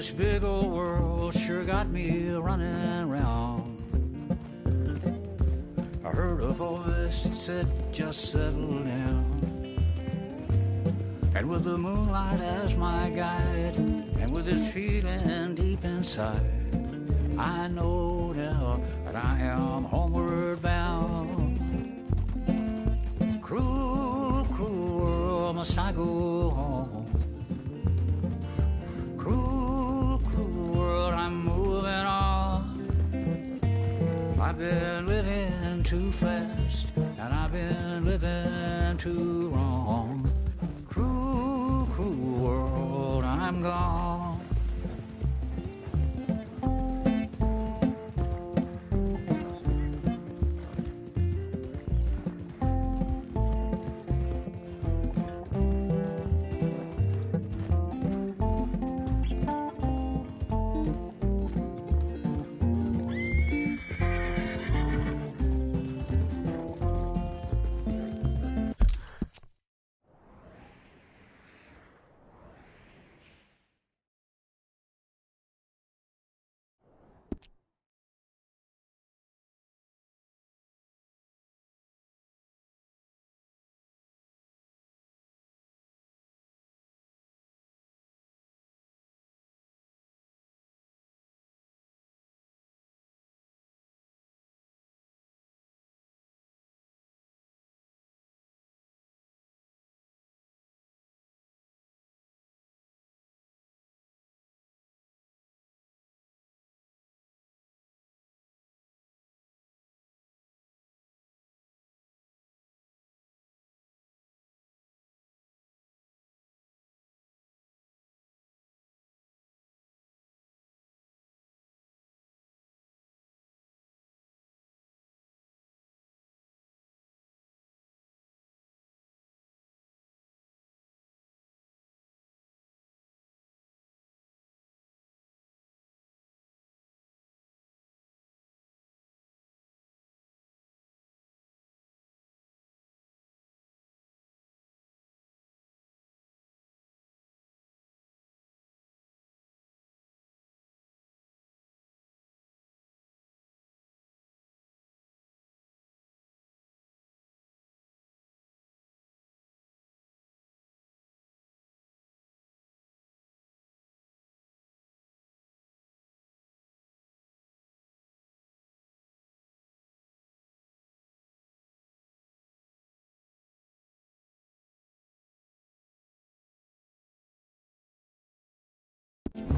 This big old world sure got me running round. I heard a voice that said, just settle down. And with the moonlight as my guide, and with this feeling deep inside, I know now that I am homeward bound. Cruel, cruel world, must I go home? Cruel, cruel world, I'm moving on. I've been living too fast, and I've been living too wrong. Cruel, cruel world, I'm gone.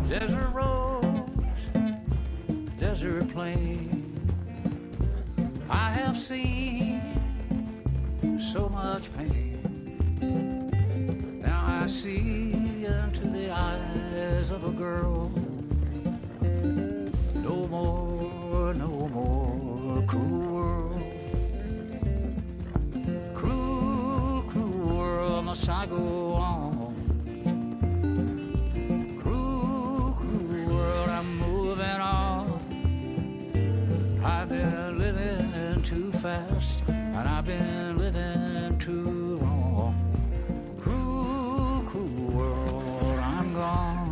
Desert roads, desert plain, I have seen so much pain. Now I see into the eyes of a girl. No more, no more cruel world. Cruel, cruel world, must I go on? I've been living too fast, and I've been living too long. Cruel, cruel world, I'm gone.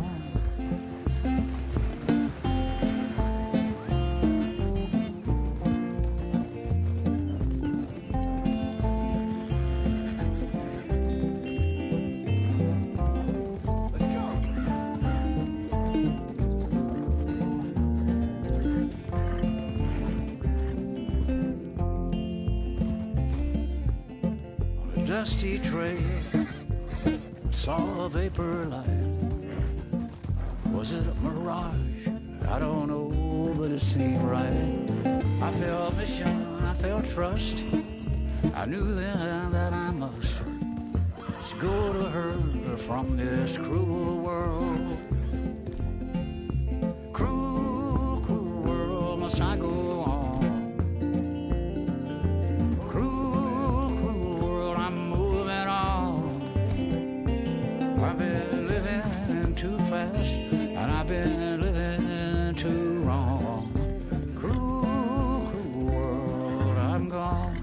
Dusty trail, saw a vapor light. Was it a mirage? I don't know, but it seemed right. I felt mission, I felt trust. I knew then that I must go to her from this cruel world. Cruel, cruel world, must I go on? I've been living too fast, and I've been living too wrong. Cruel, cruel world, I'm gone.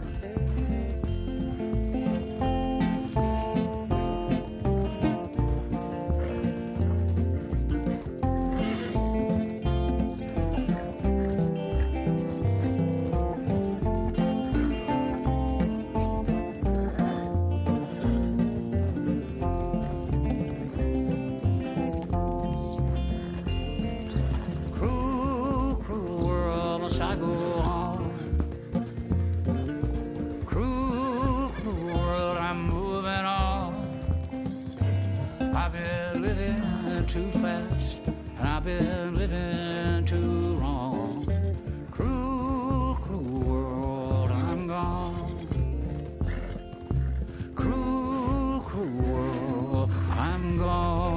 too fast, and I've been living too wrong. Cruel, cruel world, I'm gone. Cruel, cruel world, I'm gone.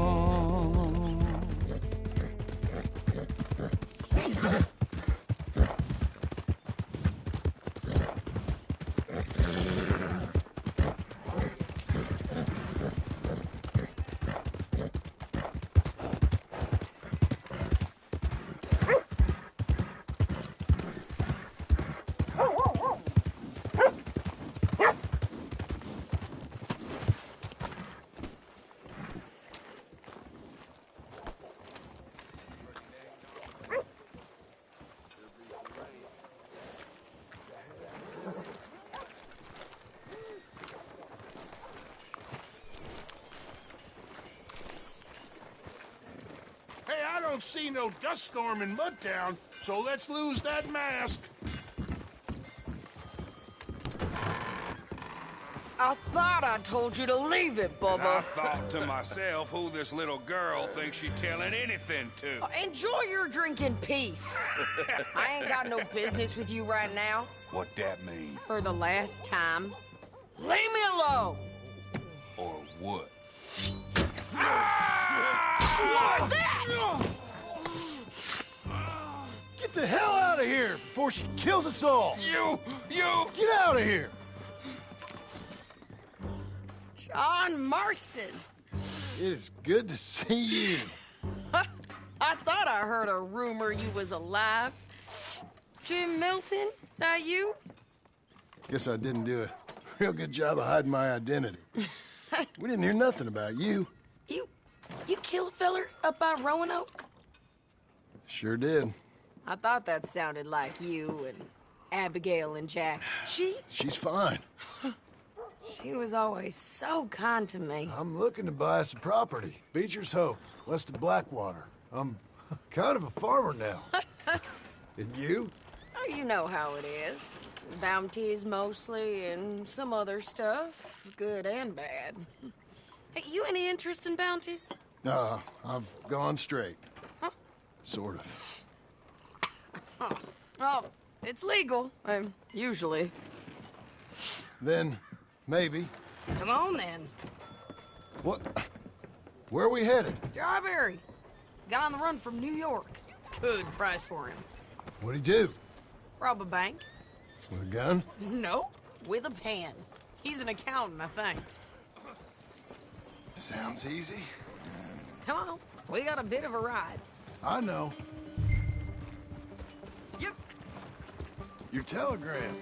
Hey, I don't see no dust storm in Mudtown, so let's lose that mask. I thought I told you to leave it, And I Bubba. thought to myself who this little girl thinks she telling anything to. Enjoy your drink in peace. I ain't got no business with you right now. What that mean? For the last time, leave me alone. Or what? What's that? Get the hell out of here before she kills us all! You! Get out of here! John Marston. It is good to see you. I thought I heard a rumor you was alive. Jim Milton, that you? Guess I didn't do a real good job of hiding my identity. We didn't hear nothing about you. You kill a feller up by Roanoke? Sure did. I thought that sounded like you and Abigail and Jack. She's fine. She was always so kind to me. I'm looking to buy some property. Beecher's Hope, west of Blackwater. I'm kind of a farmer now. And you? Oh, you know how it is. Bounties mostly, and some other stuff, good and bad. Hey, you any interest in bounties? No, I've gone straight. Sort of. Oh, it's legal, usually. Then, maybe. Come on, then. What? Where are we headed? Strawberry. Got on the run from New York. Good price for him. What'd he do? Rob a bank? With a gun? Nope, with a pen. He's an accountant, I think. Sounds easy. Come on, we got a bit of a ride. I know. Yep. Your telegram.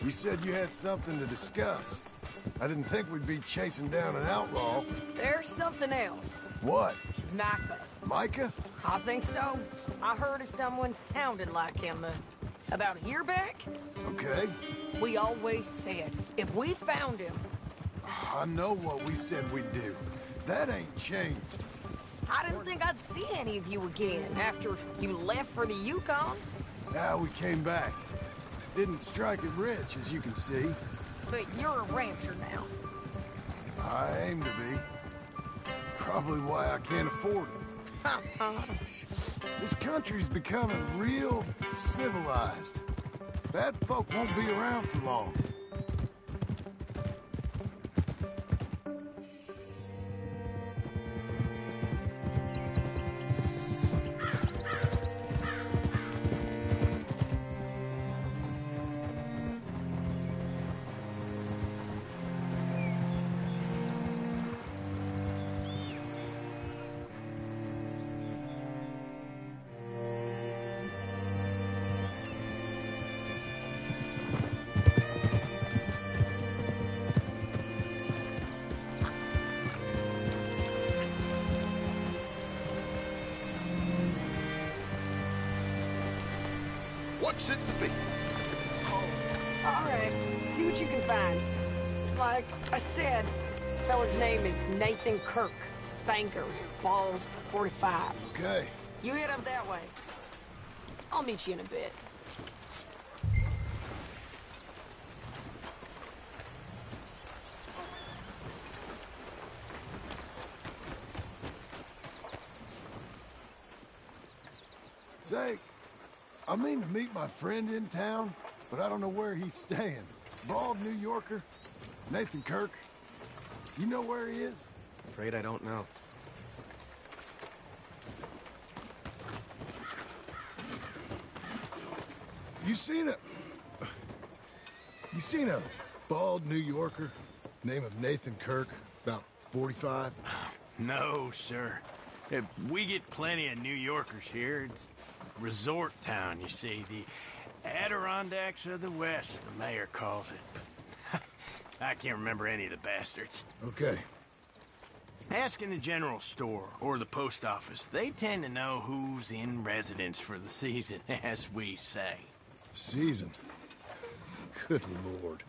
You said you had something to discuss. I didn't think we'd be chasing down an outlaw. There's something else. What? Micah. Micah? I think so. I heard of someone sounded like him about a year back. Okay. We always said, if we found him... I know what we said we'd do. That ain't changed. I didn't think I'd see any of you again after you left for the Yukon. Now we came back. Didn't strike it rich, as you can see. But you're a rancher now. I aim to be. Probably why I can't afford it. This country's becoming real civilized. Bad folk won't be around for long. What's it to be? All right, see what you can find. Like I said, feller's name is Nathan Kirk. Banker, bald, 45. Okay. You head up that way. I'll meet you in a bit. Say, I mean to meet my friend in town, but I don't know where he's staying. Bald New Yorker, Nathan Kirk. You know where he is? Afraid I don't know. You seen a bald New Yorker, name of Nathan Kirk, about 45? No, sir. We get plenty of New Yorkers here. It's a resort town, you see. The Adirondacks of the West, the mayor calls it. I can't remember any of the bastards. Okay. Ask in the general store or the post office. They tend to know who's in residence for the season, as we say. Season. Good Lord.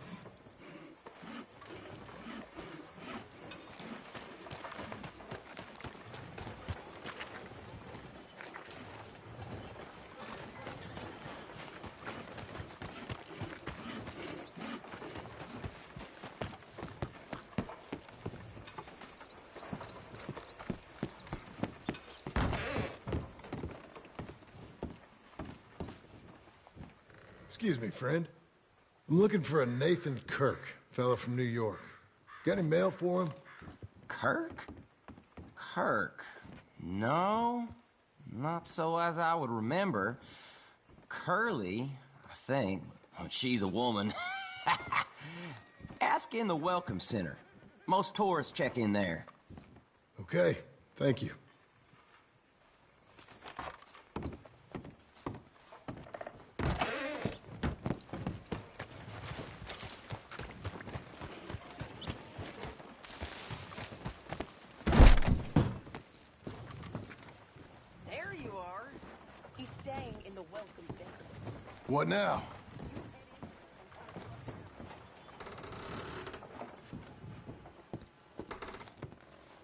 Excuse me, friend. I'm looking for a Nathan Kirk, fella from New York. Got any mail for him? Kirk? Kirk? No, not so as I would remember. Curly, I think. Oh, she's a woman. Ask in the Welcome Center. Most tourists check in there. Okay, thank you. What now?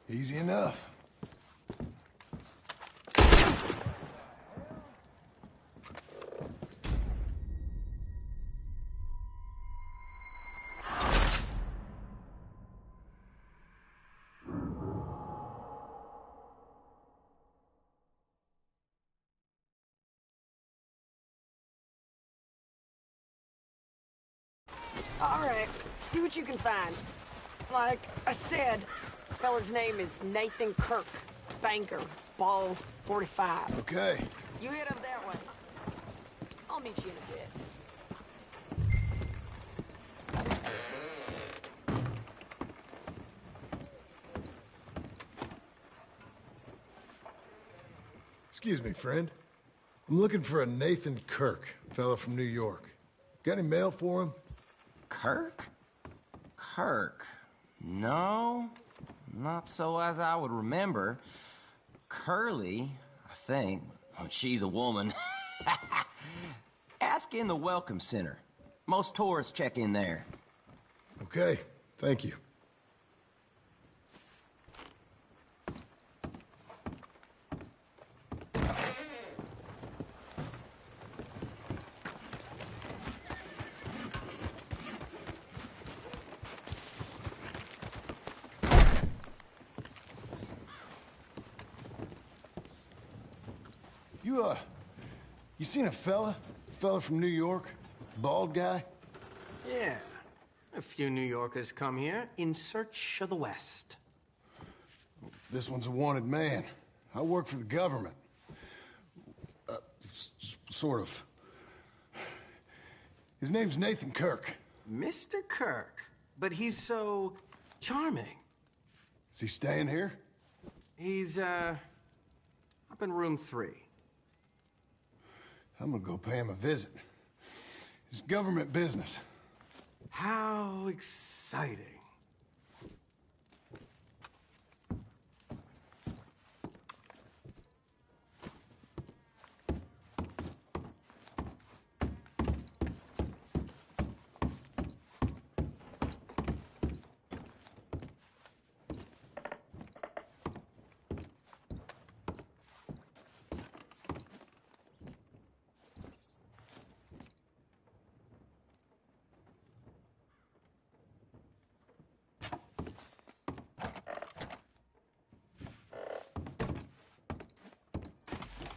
Easy enough. All right, see what you can find. Like I said, feller's name is Nathan Kirk. Banker, bald, 45. Okay. You head up that way. I'll meet you in a bit. Excuse me, friend. I'm looking for a Nathan Kirk, fella from New York. Got any mail for him? Kirk? Kirk? No, not so as I would remember. Curly, I think. Oh, she's a woman. Ask in the Welcome Center. Most tourists check in there. Okay, thank you. You seen a fella from New York? Bald guy? Yeah. A few New Yorkers come here in search of the West. This one's a wanted man. I work for the government. Sort of. His name's Nathan Kirk. Mr. Kirk? But he's so charming. Is he staying here? He's, up in room 3. I'm gonna go pay him a visit. It's government business. How exciting.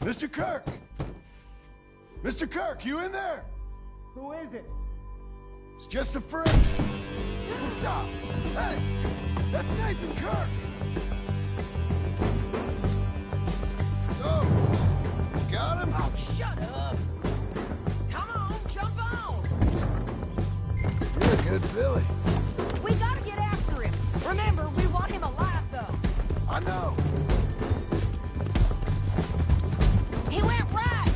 Mr. Kirk! Mr. Kirk, you in there? Who is it? It's just a friend. Stop! Hey! That's Nathan Kirk! Oh! Got him? Oh, shut up! Come on, jump on! You're a good filly. We gotta get after him. Remember, we want him alive, though. I know. He went right!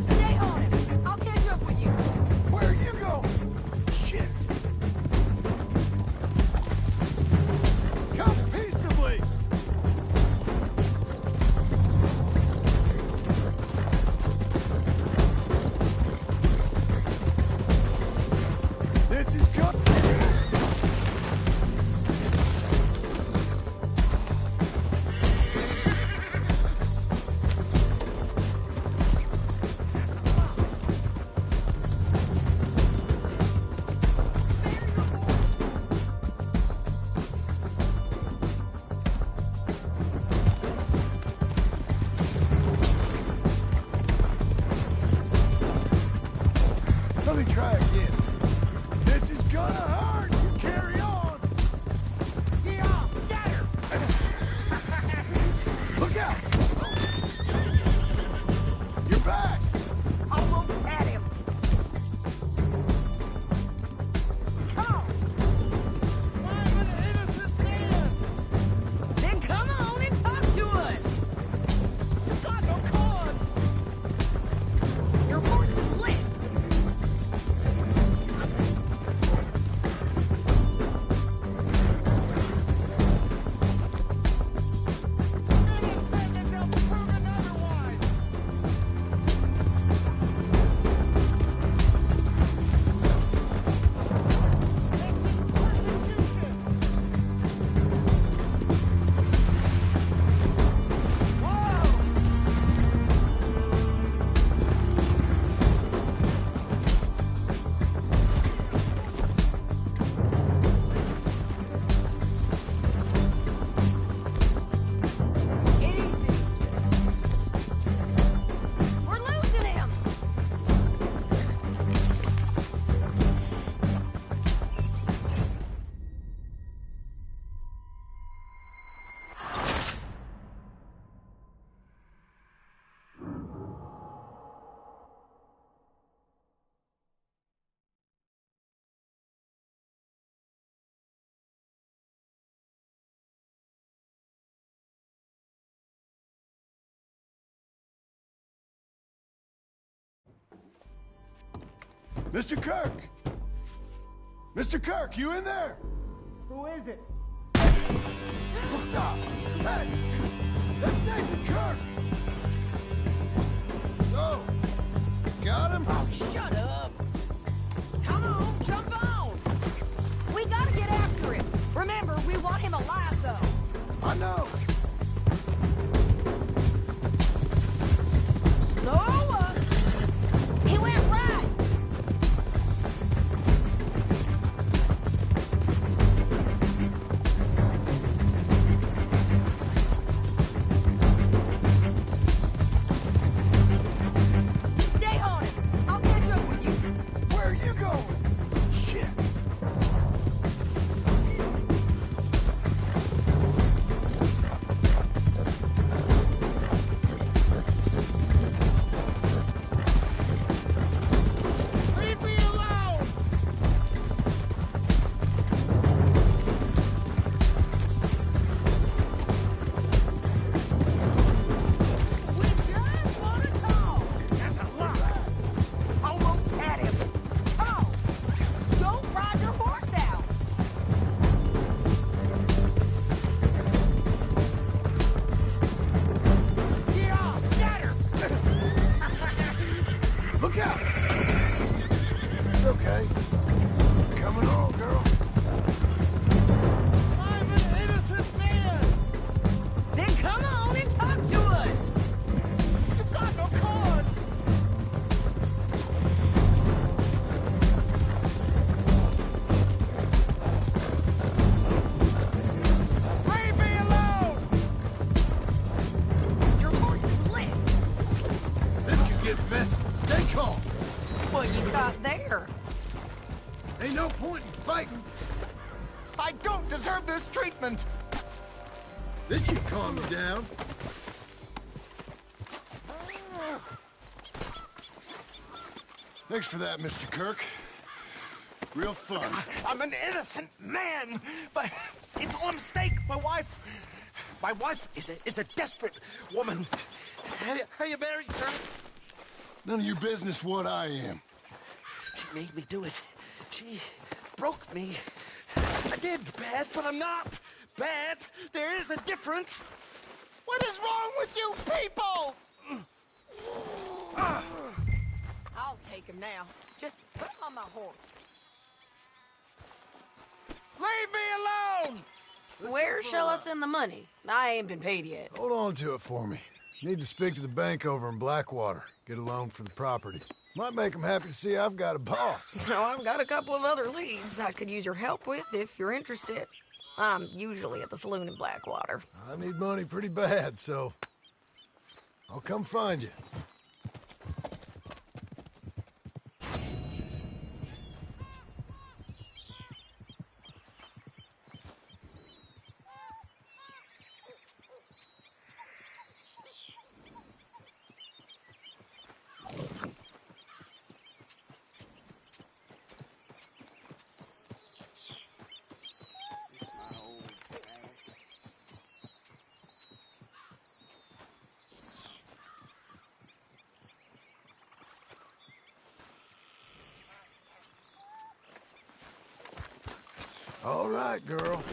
Stay on him. I'll catch up with you. Where are you going? Shit! Come peaceably! This is good. Let me try again. This is gonna hurt! You carry on! Yeah, scatter! Look out! You're back! Almost had him. Come on! I'm an innocent man! Then come on and talk to us! Got no cause! Your horse is lit! Independent of proven otherwise! This is persecution! Whoa! Easy! We're losing him! Mr. Kirk! Mr. Kirk, you in there? Who is it? Stop! Hey! That's Nathan Kirk! So, got him? Oh, shut up! Come on, jump on! We gotta get after him. Remember, we want him alive, though. I know! Slow up! He went right! Stay on him! I'll catch up with you. Where are you going? Shit! This should calm you down. Thanks for that, Mr. Kirk. Real fun. I'm an innocent man, but it's all a mistake. My wife is a desperate woman. How you married, sir? None of your business what I am. She made me do it. She broke me. I did bad, but I'm not bad. There is a difference. What is wrong with you people? I'll take him now. Just put him on my horse. Leave me alone! Where shall I send the money? I ain't been paid yet. Hold on to it for me. Need to speak to the bank over in Blackwater. Get a loan for the property. Might make them happy to see I've got a boss. So I've got a couple of other leads I could use your help with if you're interested. I'm usually at the saloon in Blackwater. I need money pretty bad, so I'll come find you. All right, girl.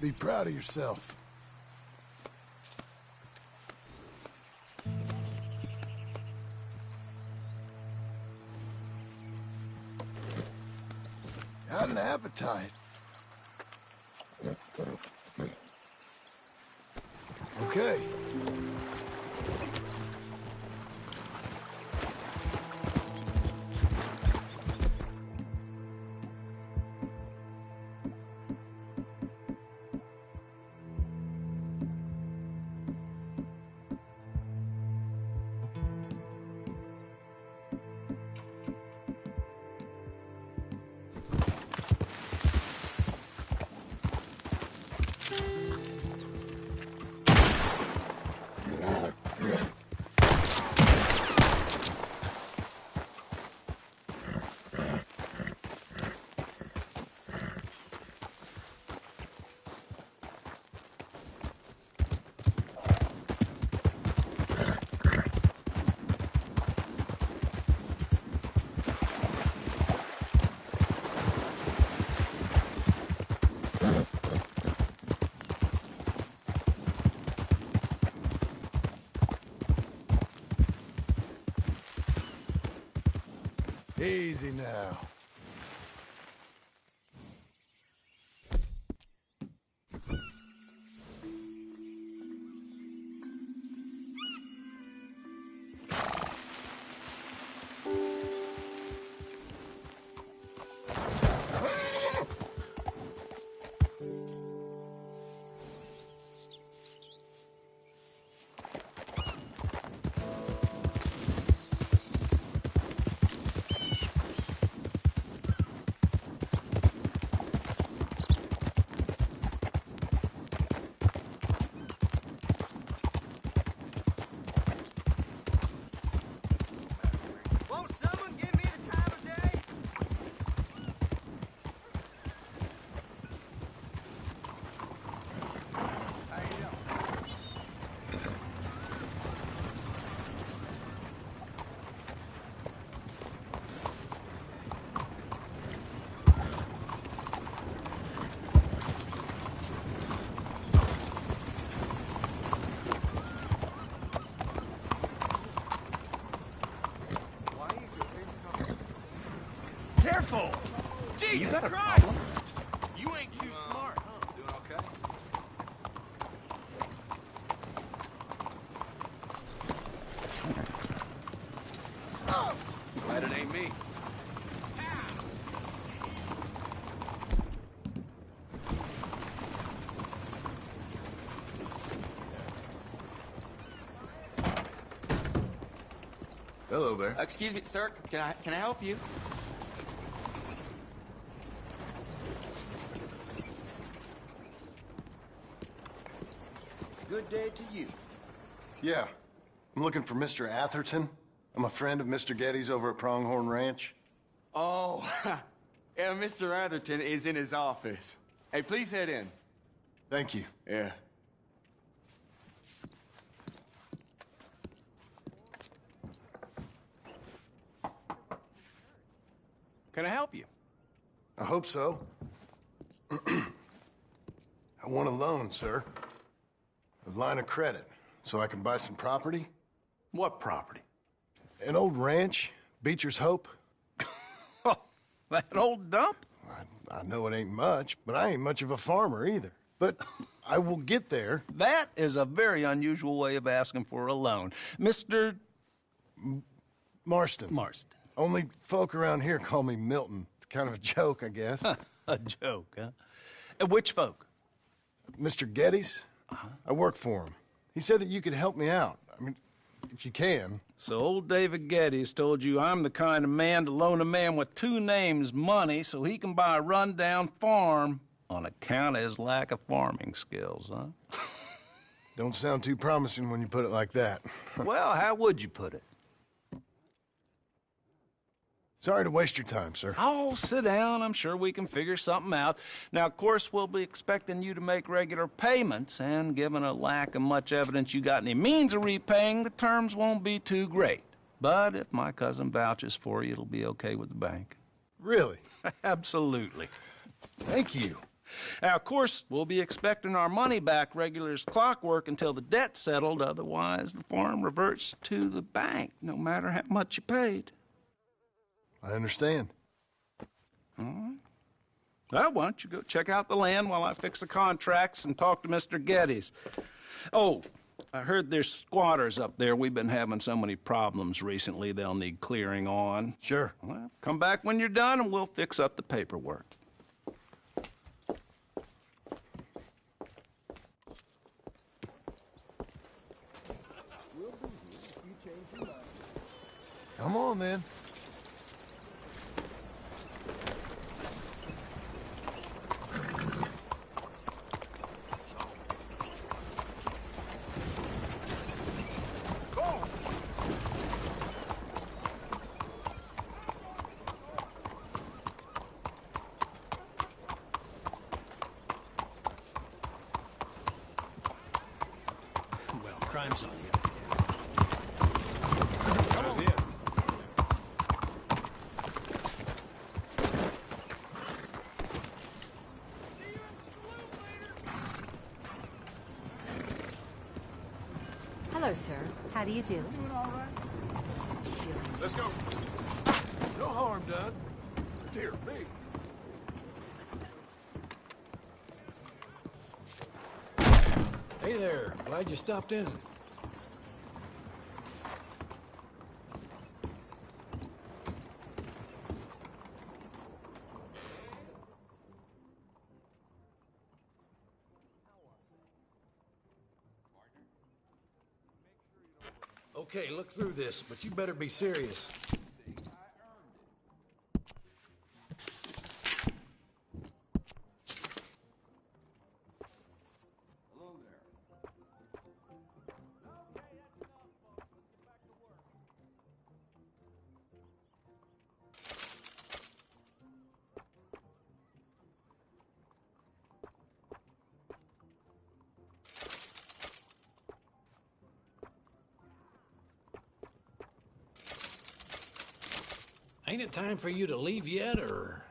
Be proud of yourself. Got an appetite. Okay. Easy now. Won't someone give me the time of day? How you doing? Careful! Jesus You got a Christ! problem? You ain't too smart, huh? Doing okay? Glad it ain't me. Hello there. Excuse me, sir. Can I help you? Good day to you. Yeah. I'm looking for Mr. Atherton. I'm a friend of Mr. Getty's over at Pronghorn Ranch. Oh, yeah, Mr. Atherton is in his office. Hey, please head in. Thank you. Yeah. Can I help you? I hope so. I want a loan, sir. A line of credit, so I can buy some property. What property? An old ranch, Beecher's Hope. Oh, that old dump? I know it ain't much, but I ain't much of a farmer either. But I will get there. That is a very unusual way of asking for a loan. Mr. Marston. Marston. Only folk around here call me Milton. It's kind of a joke, I guess. A joke, huh? Which folk? Mr. Getty's? I work for him. He said that you could help me out. I mean, if you can. So old David Geddes told you I'm the kind of man to loan a man with two names money so he can buy a rundown farm on account of his lack of farming skills, huh? Don't sound too promising when you put it like that. Well, how would you put it? Sorry to waste your time, sir. Oh, sit down. I'm sure we can figure something out. Now, of course, we'll be expecting you to make regular payments, and given a lack of much evidence you got any means of repaying, the terms won't be too great. But if my cousin vouches for you, it'll be okay with the bank. Really? Absolutely. Thank you. Now, of course, we'll be expecting our money back regular as clockwork until the debt's settled. Otherwise, the farm reverts to the bank, no matter how much you paid. I understand. All right. Well, why don't you go check out the land while I fix the contracts and talk to Mr. Geddes. Oh, I heard there's squatters up there. We've been having so many problems recently, they'll need clearing on. Sure. Well, come back when you're done and we'll fix up the paperwork. Come on, then. Well, crime's on you. Hello, sir. How do you do? Doing all right? Let's go. No harm done. Dear me. Hey there. Glad you stopped in. Okay, look through this, but you better be serious. Ain't it time for you to leave yet, or...?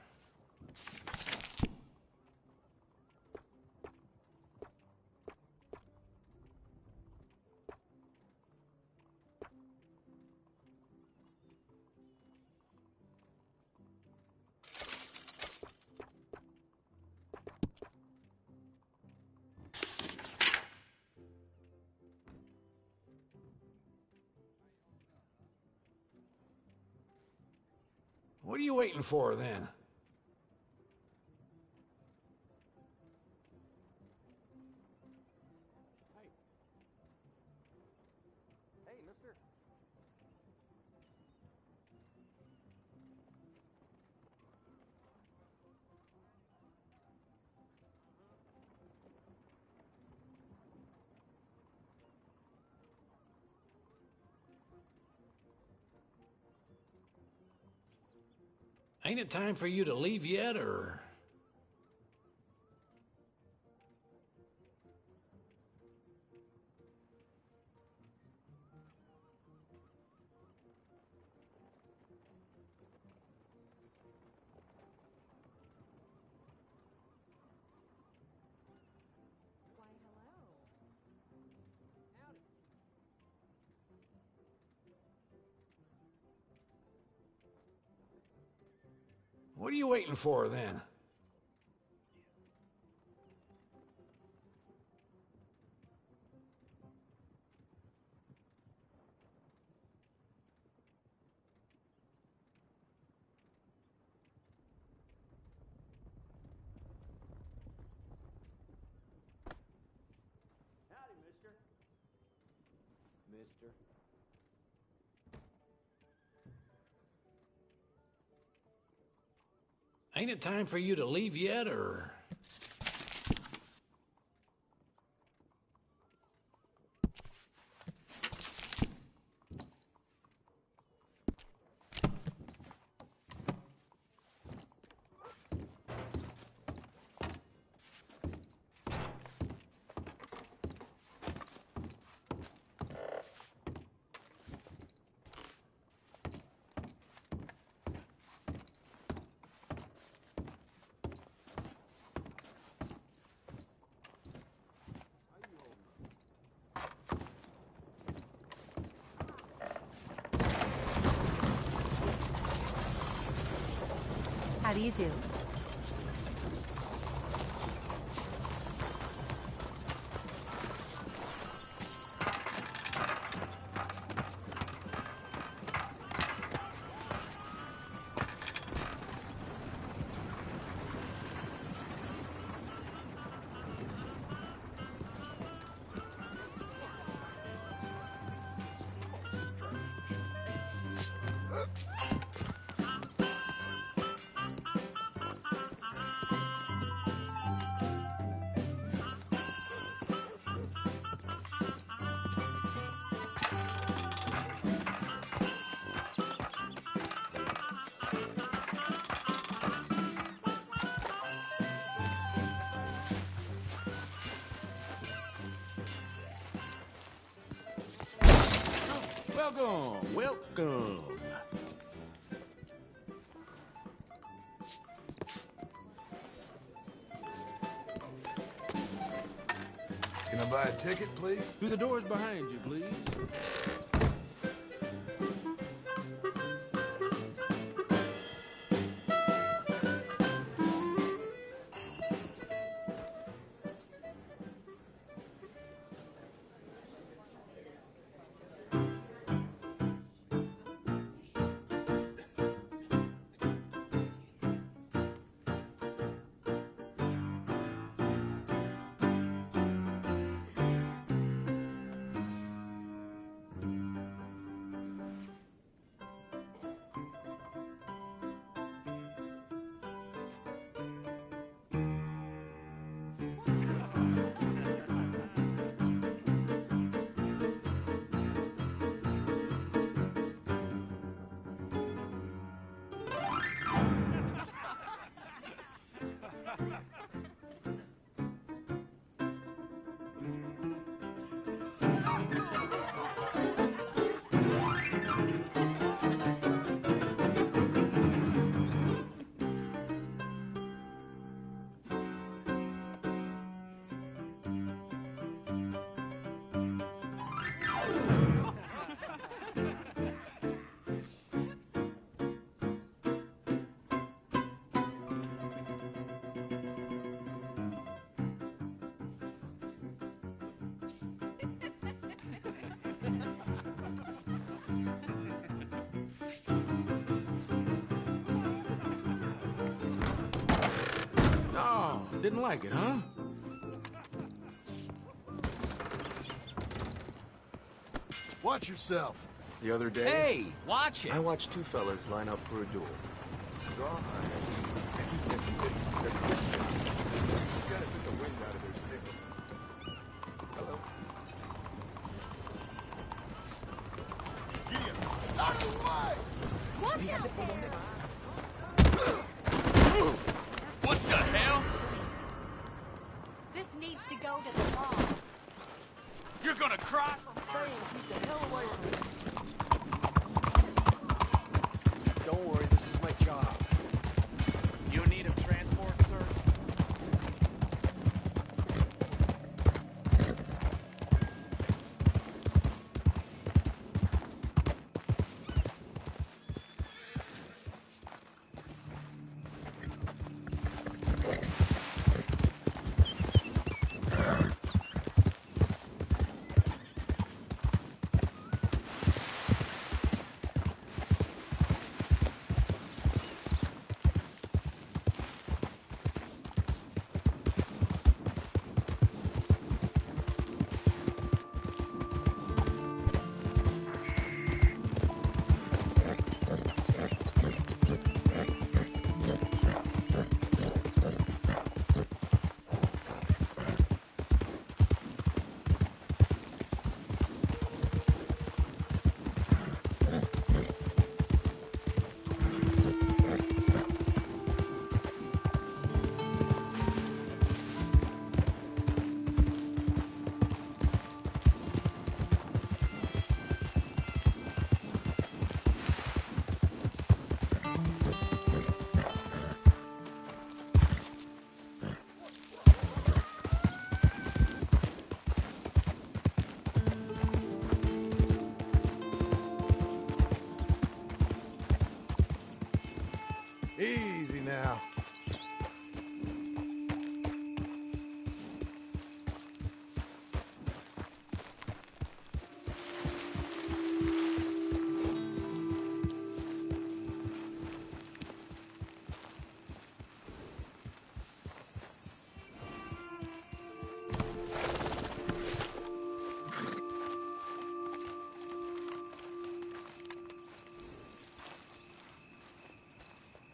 What are you waiting for, then? Hey, mister. Ain't it time for you to leave yet, or...? Why, hello. Howdy. What are you waiting for, then? Howdy, mister. Mister. Ain't it time for you to leave yet, or...? How do you do? Welcome, welcome. Can I buy a ticket, please? Through the doors behind you, please. Didn't like it, huh? Watch yourself. The other day... Hey, watch it! I watched two fellas line up for a duel. Draw high. You gotta put the wind out of their sails. Hello. Out of the way! Watch out there! What the hell? This needs to go to the law. You're gonna cry for Keep the hell away from me. Don't worry, this is my job. You need a transport, sir? Easy now.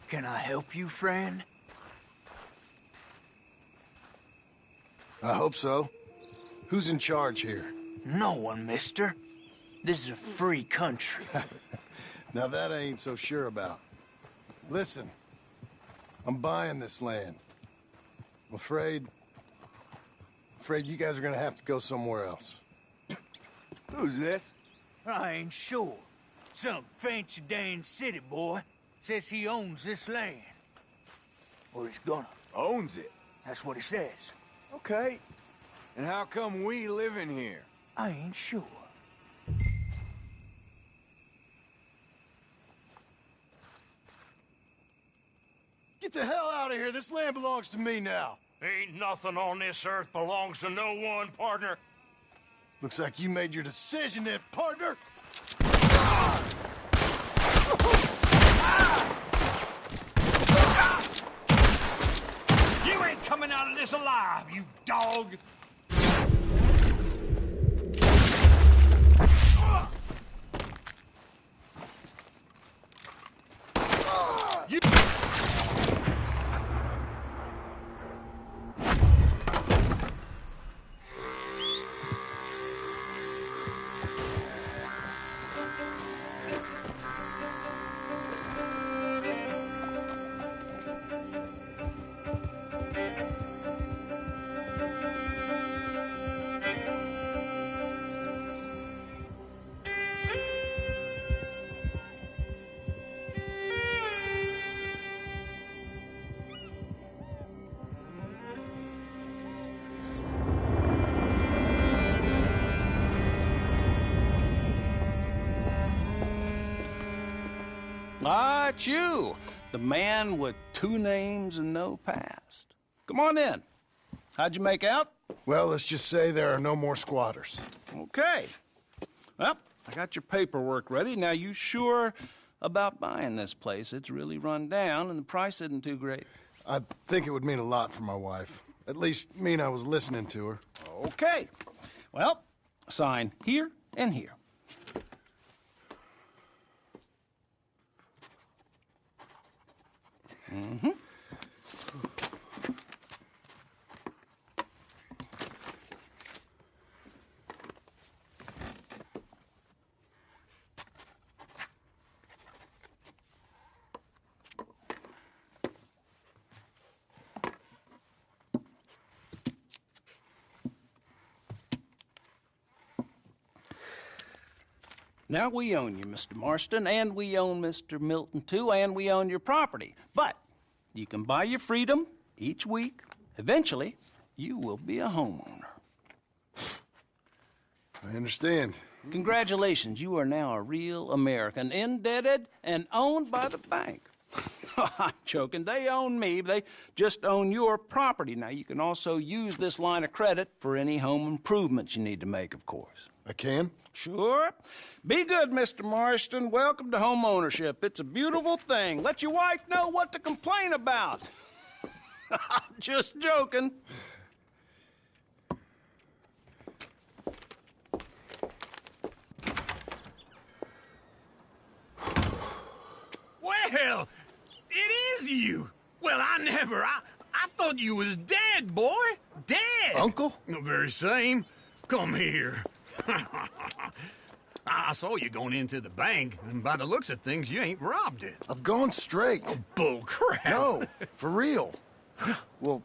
Can I help you, friend? I hope so. Who's in charge here? No one, mister. This is a free country. Now that I ain't so sure about. Listen, I'm buying this land. I'm afraid you guys are gonna have to go somewhere else. Who's this? I ain't sure. Some fancy Dan city boy says he owns this land. Or he's gonna. Owns it? That's what he says. Okay. And how come we live in here? I ain't sure. Get the hell out of here. This land belongs to me now. Ain't nothing on this earth belongs to no one, partner. Looks like you made your decision then, partner. You ain't coming out of this alive, you dog! Ah, it's you, the man with 2 names and no past. Come on in. How'd you make out? Well, let's just say there are no more squatters. Okay. Well, I got your paperwork ready. Now, you sure about buying this place? It's really run down, and the price isn't too great. I think it would mean a lot for my wife. At least mean I was listening to her. Okay. Well, sign here and here. Mm-hmm. Now, we own you, Mr. Marston, and we own Mr. Milton, too, and we own your property. But you can buy your freedom each week. Eventually, you will be a homeowner. I understand. Congratulations, you are now a real American, indebted and owned by the bank. I'm joking. They own me. They just own your property. Now, you can also use this line of credit for any home improvements you need to make, of course. I can? Sure. Be good, Mr. Marston. Welcome to home ownership. It's a beautiful thing. Let your wife know what to complain about. Just joking. Well, it is you. Well, I thought you was dead, boy. Dead. Uncle? The very same. Come here. I saw you going into the bank, and by the looks of things, you ain't robbed it. I've gone straight. Oh, bull crap. No, for real. Well,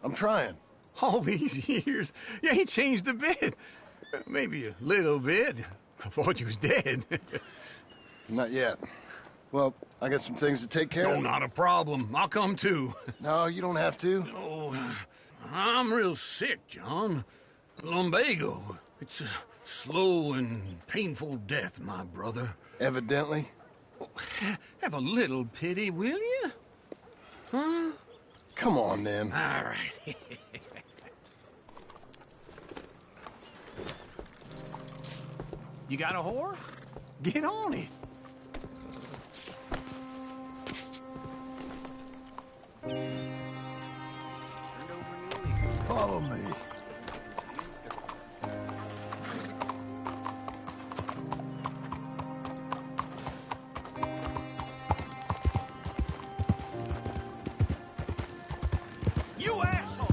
I'm trying. All these years, you ain't changed a bit. Maybe a little bit. I thought you was dead. Not yet. Well, I got some things to take care of. No, not a problem. I'll come too. No, you don't have to. Oh, I'm real sick, John. Lumbago. It's a slow and painful death, my brother. Evidently. Have a little pity, will you? Huh? Come on, then. All right. You got a horse? Get on it. Follow me. You asshole!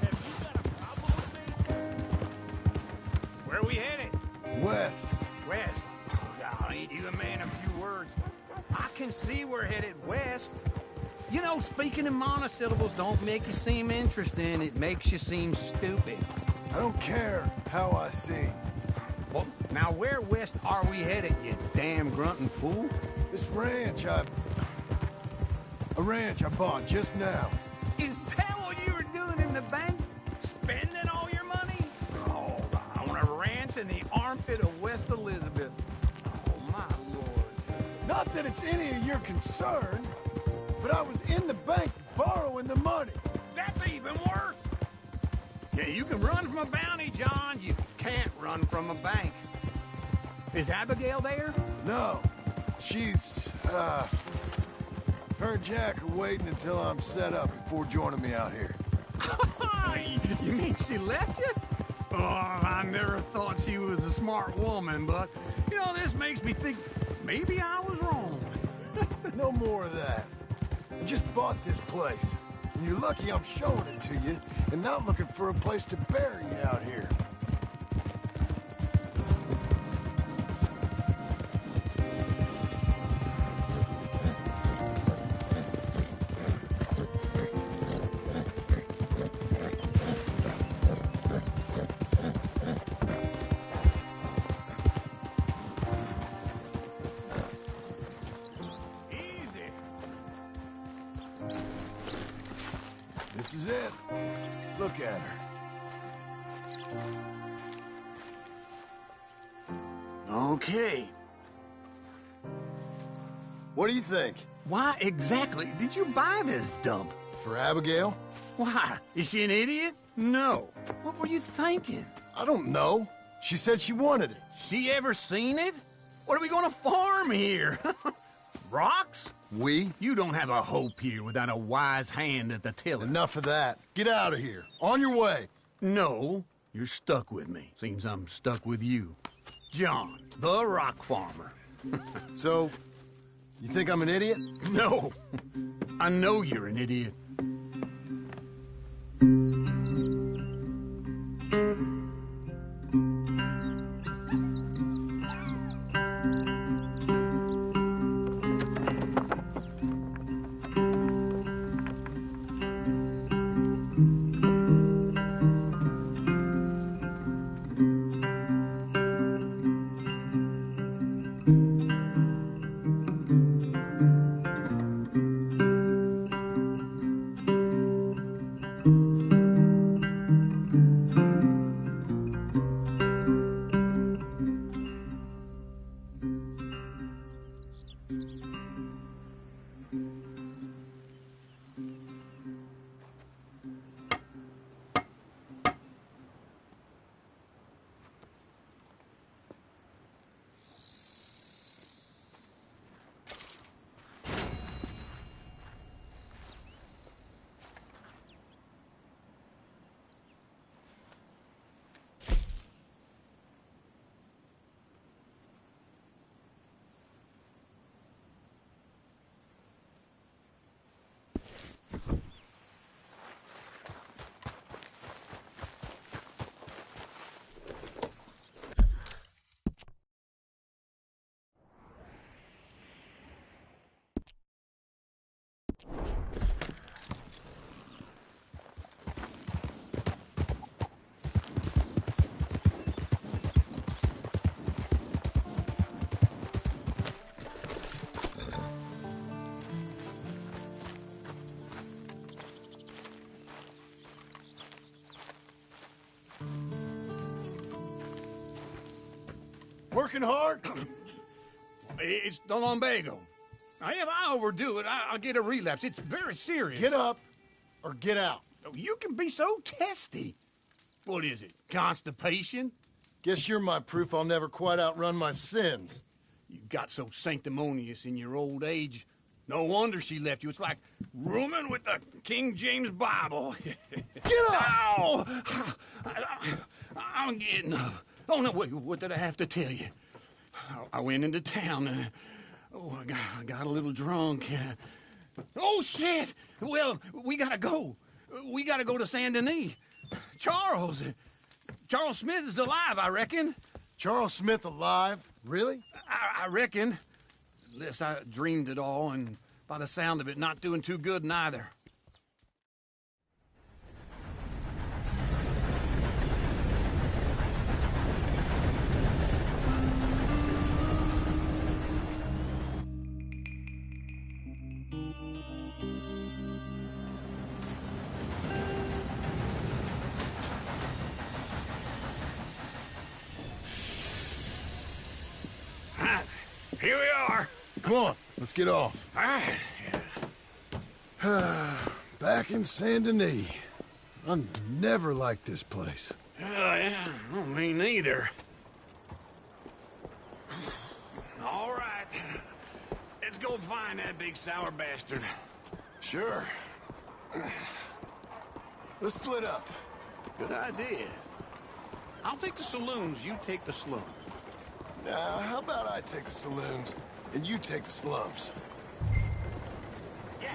Have you got a problem with me? Where are we headed? West. West? Oh, ain't you a man of few words? I can see we're headed west. You know, speaking in monosyllables don't make you seem interesting. It makes you seem stupid. I don't care how I sing. Well, now where west are we headed, you damn grunting fool? This ranch I bought just now. Is that what you were doing in the bank? Spending all your money? Oh, on a ranch in the armpit of West Elizabeth. Oh, my Lord. Not that it's any of your concern, but I was in the bank borrowing the money. That's even worse. Yeah, you can run from a bounty, John. You can't run from a bank. Is Abigail there? No. She's, her and Jack are waiting until I'm set up before joining me out here. You mean she left you? Oh, I never thought she was a smart woman, but, you know, this makes me think maybe I was wrong. No more of that. I just bought this place. And you're lucky I'm showing it to you and not looking for a place to bury you out here. This is it. Look at her. Okay. What do you think? Why exactly did you buy this dump? For Abigail? Why? Is she an idiot? No. What were you thinking? I don't know. She said she wanted it. She ever seen it? What are we gonna farm here? Rocks? We? You don't have a hope here without a wise hand at the tiller. Enough of that. Get out of here. On your way. No, you're stuck with me. Seems I'm stuck with you. John, the rock farmer. So, you think I'm an idiot? No. I know you're an idiot. Working hard? It's the lumbago. Now, if I overdo it, I'll get a relapse. It's very serious. Get up or get out. You can be so testy. What is it, constipation? Guess you're my proof I'll never quite outrun my sins. You got so sanctimonious in your old age. No wonder she left you. It's like rooming with the King James Bible. Get up! Ow! I'm getting up. Oh, no, wait, what did I have to tell you? I went into town. I got a little drunk. Oh, shit! Well, we gotta go. We gotta go to Saint Denis. Charles Smith is alive, I reckon. Charles Smith alive? Really? I reckon. Unless I dreamed it all, and by the sound of it, not doing too good neither. Here we are. Come on, let's get off. All right. Back in Saint Denis. I never liked this place. Yeah, well, me neither. All right. Let's go find that big sour bastard. Sure. Let's split up. Good idea. I'll take the saloons, you take the slums. Now, how about I take the saloons, and you take the slums? Yeah.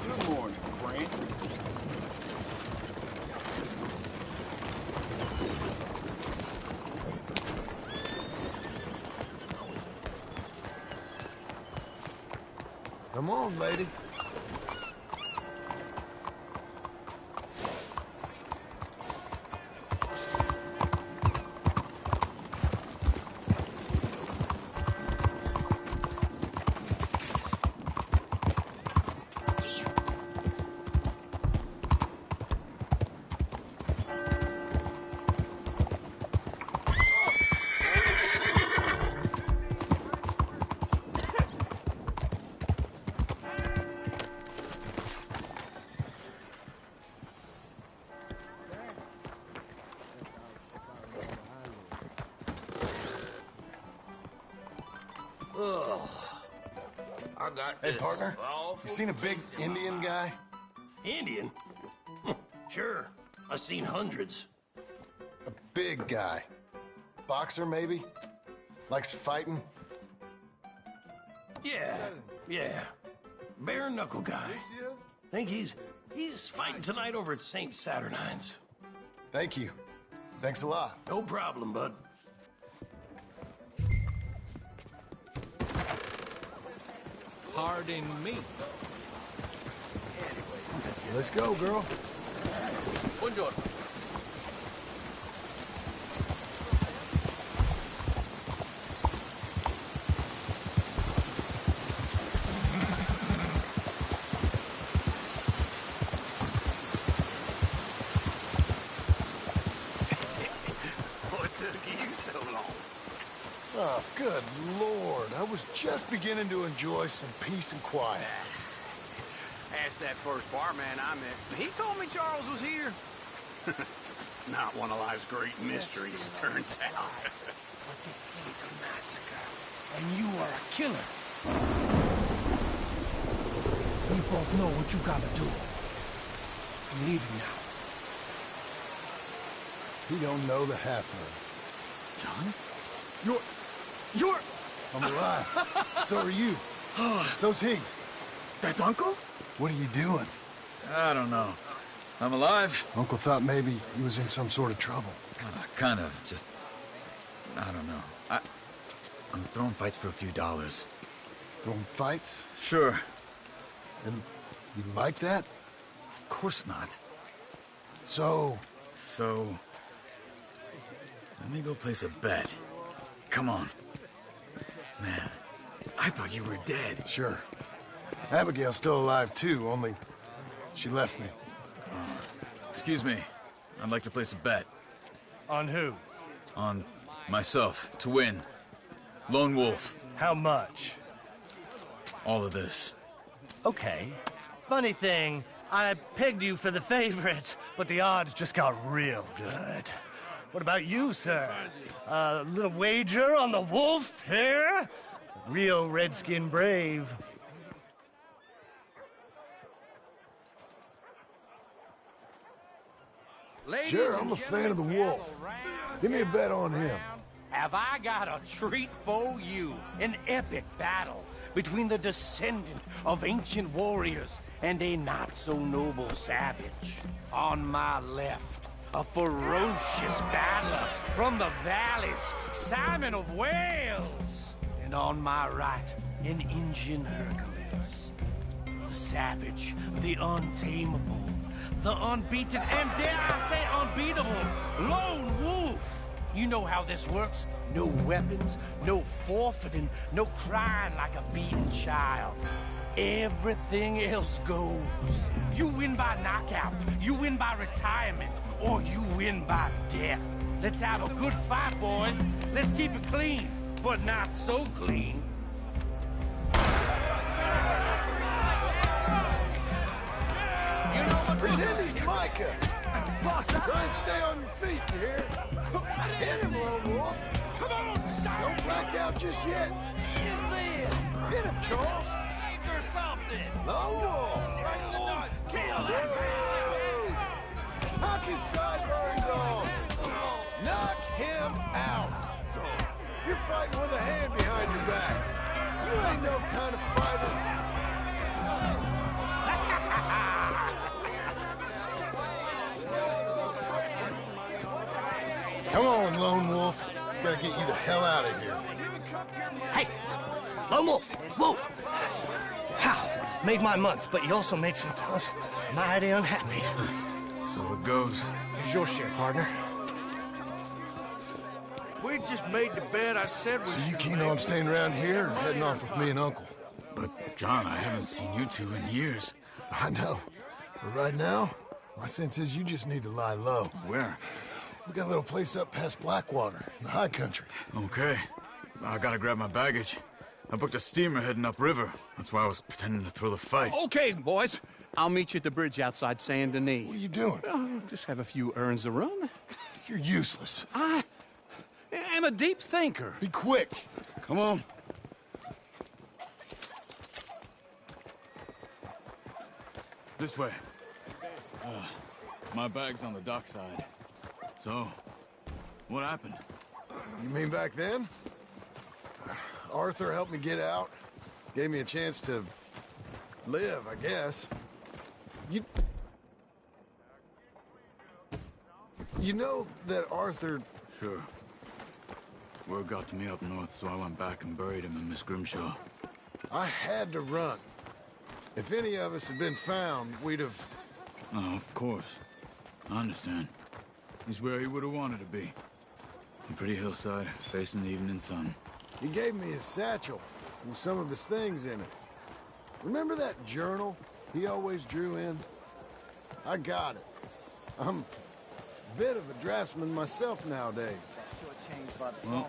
Good morning, Frank. Come on, lady. got Hey, partner, you seen a big Indian guy? Indian? Sure. I've seen hundreds. A big guy. Boxer, maybe? Likes fighting? Yeah. Bare knuckle guy. Think he's fighting tonight over at St. Saturnine's. Thank you. Thanks a lot. No problem, bud. Pardon me. Let's go, girl. Buongiorno. What took you so long? Oh, good Lord. I was just beginning to enjoy some peace and quiet. Asked that first barman I met. He told me Charles was here. Not one of life's great mysteries, turns out. But they hate a massacre, and you are a killer. We both know what you gotta do. I'm leaving now. He don't know the half of it. John? You're... I'm alive. So are you. So's he. That's Uncle? What are you doing? I don't know. I'm alive. Uncle thought maybe he was in some sort of trouble. Kind of. Just... I don't know. I'm throwing fights for a few dollars. Throwing fights? Sure. And you like that? Of course not. So... Let me go place a bet. Come on. Man, I thought you were dead. Sure. Abigail's still alive, too, only she left me. Excuse me. I'd like to place a bet. On who? On myself, to win. Lone Wolf. How much? All of this. Okay. Funny thing, I pegged you for the favorite, but the odds just got real good. What about you, sir? A little wager on the wolf here? Real redskin brave. Sure, I'm a fan of the wolf. Give me a bet on him. Have I got a treat for you? An epic battle between the descendant of ancient warriors and a not-so-noble savage. On my left, a ferocious battler from the valleys, Simon of Wales. And on my right, an Indian Hercules. The savage, the untamable, the unbeaten, and dare I say unbeatable, Lone Wolf. You know how this works. No weapons, no forfeiting, no crying like a beaten child. Everything else goes. You win by knockout, you win by retirement, or you win by death. Let's have a good fight, boys. Let's keep it clean, but not so clean. Pretend he's Micah. Try and stay on your feet, you hear? Hit him, Lone Wolf. Come on, son! Don't black out just yet. Is this? Hit him, Charles. Or something. Lone Wolf. Right in the nuts. Kill that man. Knock his sideburns off. Knock him out. You're fighting with a hand behind your back. You ain't no kind of fighter. Come on, Lone Wolf. Gotta get you the hell out of here. Hey! Lone Wolf! Whoa! How? Made my month, but you also made some fellas mighty unhappy. So it goes. Here's your share, partner. If we'd just made the bet I said we So you keen on staying around here or heading off with me and Uncle? But, John, I haven't seen you two in years. I know. But right now, my sense is you just need to lie low. Where? We got a little place up past Blackwater, in the high country. Okay. I gotta grab my baggage. I booked a steamer heading upriver. That's why I was pretending to throw the fight. Okay, boys. I'll meet you at the bridge outside Saint Denis. What are you doing? Just have a few errands to run. You're useless. I am a deep thinker. Be quick. Come on. This way. My bag's on the dockside. So, what happened? You mean back then? Arthur helped me get out. Gave me a chance to live, I guess. You know that Arthur... Sure. Word got to me up north, so I went back and buried him in Miss Grimshaw. I had to run. If any of us had been found, we'd have... Oh, of course. I understand. He's where he would have wanted to be. A pretty hillside, facing the evening sun. He gave me his satchel with some of his things in it. Remember that journal he always drew in? I got it. I'm a bit of a draftsman myself nowadays. Well,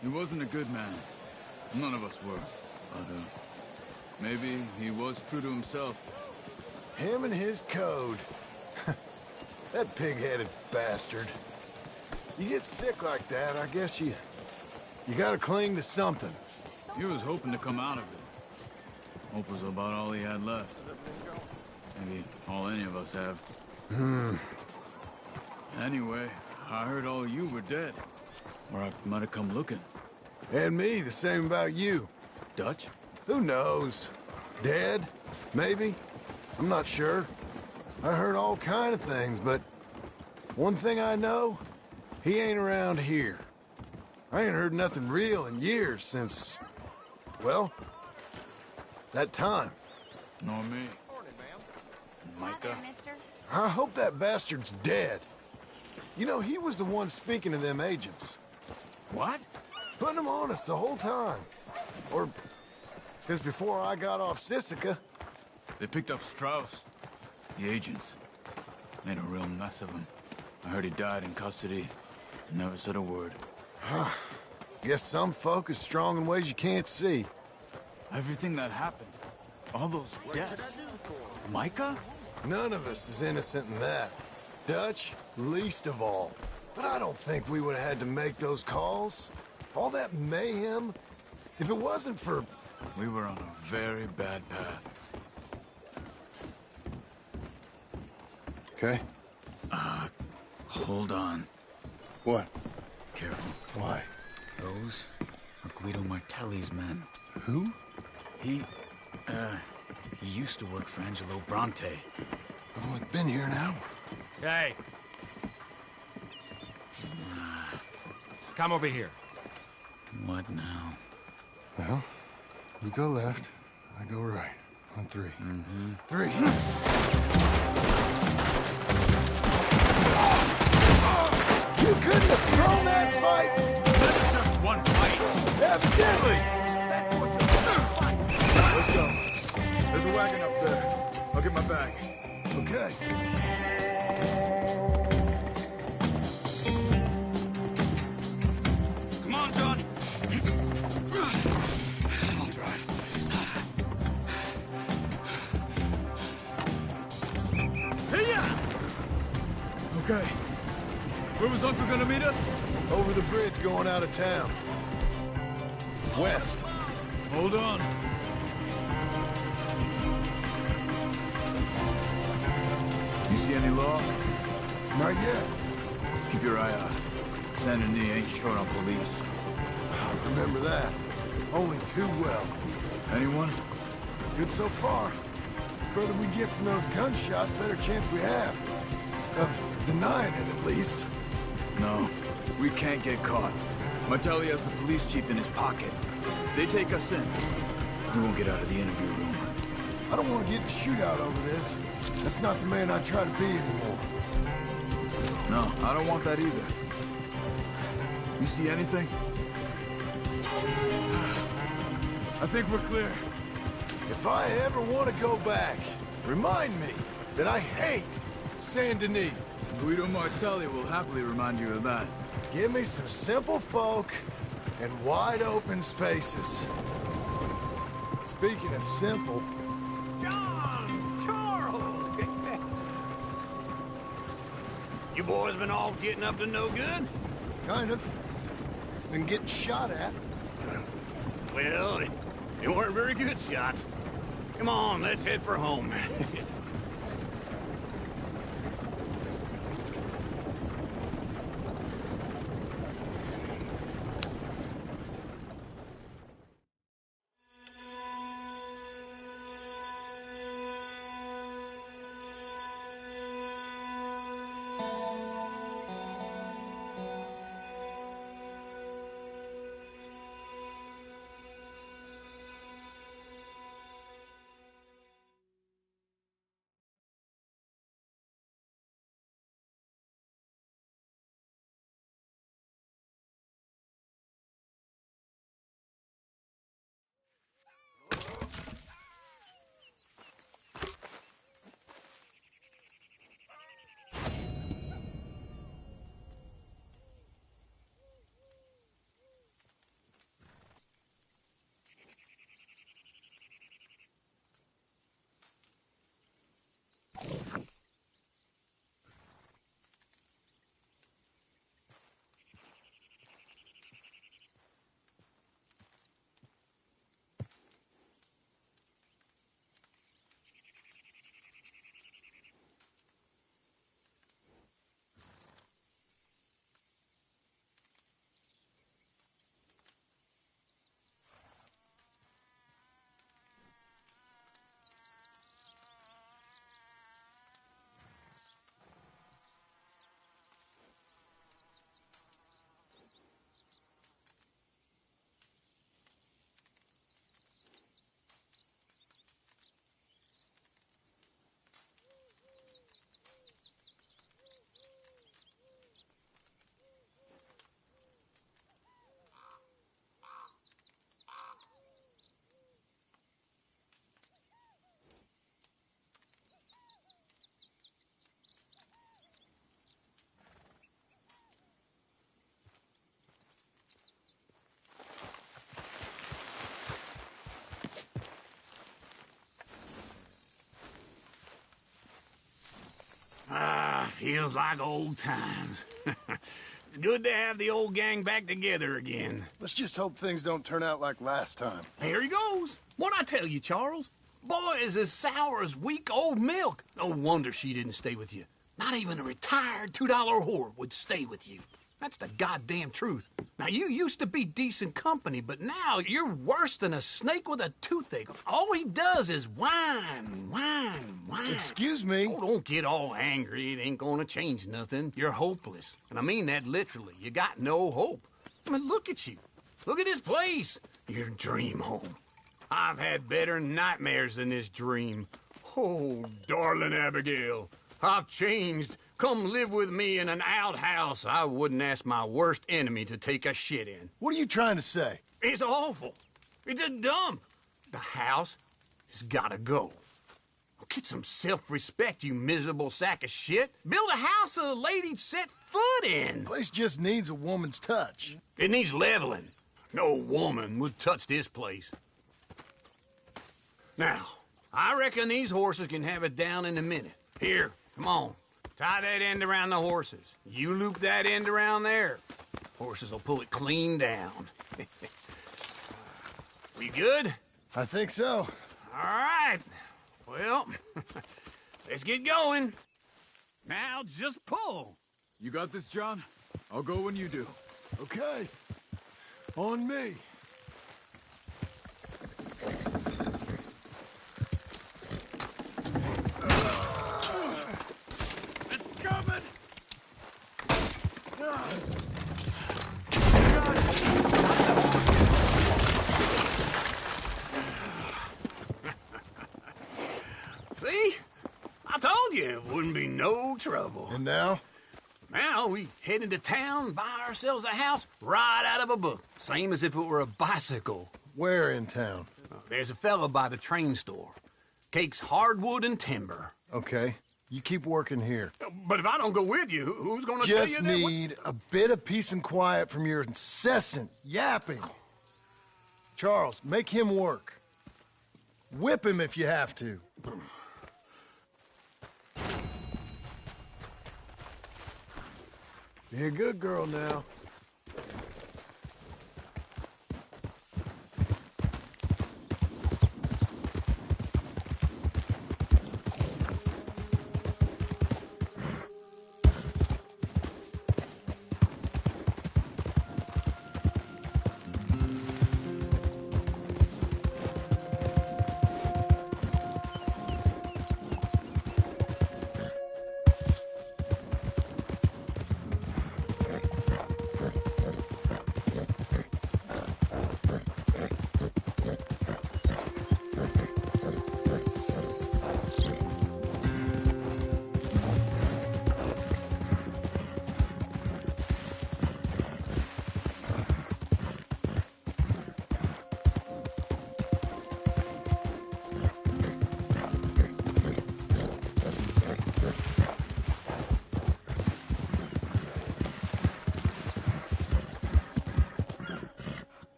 he wasn't a good man. None of us were. But, maybe he was true to himself. Him and his code. That pig-headed bastard. You get sick like that, I guess you gotta cling to something. He was hoping to come out of it. Hope was about all he had left. Maybe all any of us have. Anyway, I heard all you were dead. Or I might have come looking. And me, the same about you. Dutch? Who knows? Dead? Maybe? I'm not sure. I heard all kind of things, but one thing I know, he ain't around here. I ain't heard nothing real in years since, well, that time. Nor me. Micah? I hope that bastard's dead. You know, he was the one speaking to them agents. What? Putting them on us the whole time. Or since before I got off Sisika. They picked up Strauss. The agents. Made a real mess of him. I heard he died in custody. Never said a word. Guess some folk is strong in ways you can't see. Everything that happened. All those deaths. Micah? None of us is innocent in that. Dutch, least of all. But I don't think we would have had to make those calls. All that mayhem. If it wasn't for... We were on a very bad path. Okay. Hold on. What? Careful. Why? Those are Guido Martelli's men. Who? He used to work for Angelo Bronte. I've only been here an hour. Hey. Come over here. What now? Well, you go left, I go right. On three. Mm-hmm. 3. You couldn't have thrown that fight! That's just one fight! Evidently! Let's go. There's a wagon up there. I'll get my bag. Okay. Come on, John. I'll drive. Hey-ya! Okay. Where was Uncle gonna meet us? Over the bridge going out of town. West. Hold on. You see any law? Not yet. Keep your eye out. Saint Denis ain't short on police. I remember that. Only too well. Anyone? Good so far. Further we get from those gunshots, better chance we have. Of denying it, at least. No, we can't get caught. Martelli has the police chief in his pocket. If they take us in, we won't get out of the interview room. I don't want to get in a shootout over this. That's not the man I try to be anymore. No, I don't want that either. You see anything? I think we're clear. If I ever want to go back, remind me that I hate Saint Denis. Guido Martelli will happily remind you of that. Give me some simple folk and wide open spaces. Speaking of simple... John! Charles! You boys been all getting up to no good? Kind of. Been getting shot at. Well, they weren't very good shots. Come on, let's head for home. Feels like old times. It's good to have the old gang back together again. Let's just hope things don't turn out like last time. Here he goes. What'd I tell you, Charles? Boy is as sour as weak old milk. No wonder she didn't stay with you. Not even a retired $2 whore would stay with you. That's the goddamn truth. Now, you used to be decent company, but now you're worse than a snake with a toothache. All he does is whine, whine, whine. Excuse me? Oh, don't get all angry. It ain't gonna change nothing. You're hopeless. And I mean that literally. You got no hope. I mean, look at you. Look at this place. Your dream home. I've had better nightmares than this dream. Oh, darling Abigail, I've changed. Come live with me in an outhouse I wouldn't ask my worst enemy to take a shit in. What are you trying to say? It's awful. It's a dump. The house has gotta go. Get some self-respect, you miserable sack of shit. Build a house a lady'd set foot in. The place just needs a woman's touch. It needs leveling. No woman would touch this place. Now, I reckon these horses can have it down in a minute. Here, come on. Tie that end around the horses. You loop that end around there. Horses will pull it clean down. We good? I think so. All right. Well, let's get going. Now just pull. You got this, John? I'll go when you do. Okay. On me. See? I told you it wouldn't be no trouble. And now? Now we head into town, buy ourselves a house right out of a book. Same as if it were a bicycle. Where in town? There's a fella by the train store. Cakes hardwood and timber. Okay. You keep working here. But if I don't go with you, who's gonna tell you Just that? need a bit of peace and quiet from your incessant yapping. Charles, make him work. Whip him if you have to. Be a good girl now.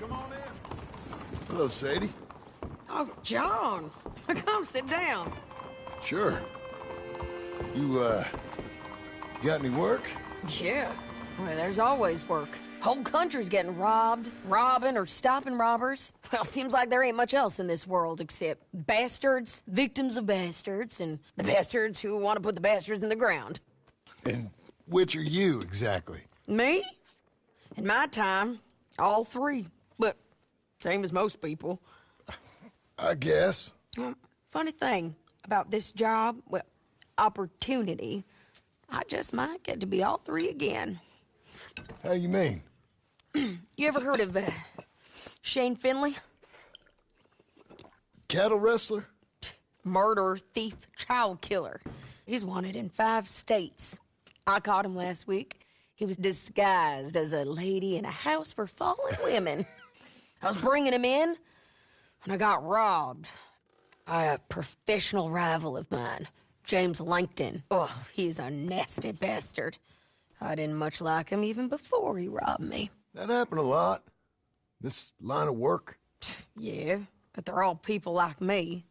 Come on in. Hello, Sadie. Oh, John. Come sit down. Sure. You, got any work? Yeah. Well, there's always work. Whole country's getting robbed, robbing, or stopping robbers. Well, seems like there ain't much else in this world except bastards, victims of bastards, and the bastards who want to put the bastards in the ground. And which are you, exactly? Me? In my time, all three. But same as most people. I guess. Funny thing about this job, well, opportunity, I just might get to be all three again. How you mean? You ever heard of Shane Finley? Cattle wrestler? Murderer, thief, child killer. He's wanted in 5 states. I caught him last week. He was disguised as a lady in a house for fallen women. I was bringing him in, and I got robbed by a professional rival of mine, James Langton. Oh, he's a nasty bastard. I didn't much like him even before he robbed me. That happened a lot. This line of work. Yeah, but they're all people like me.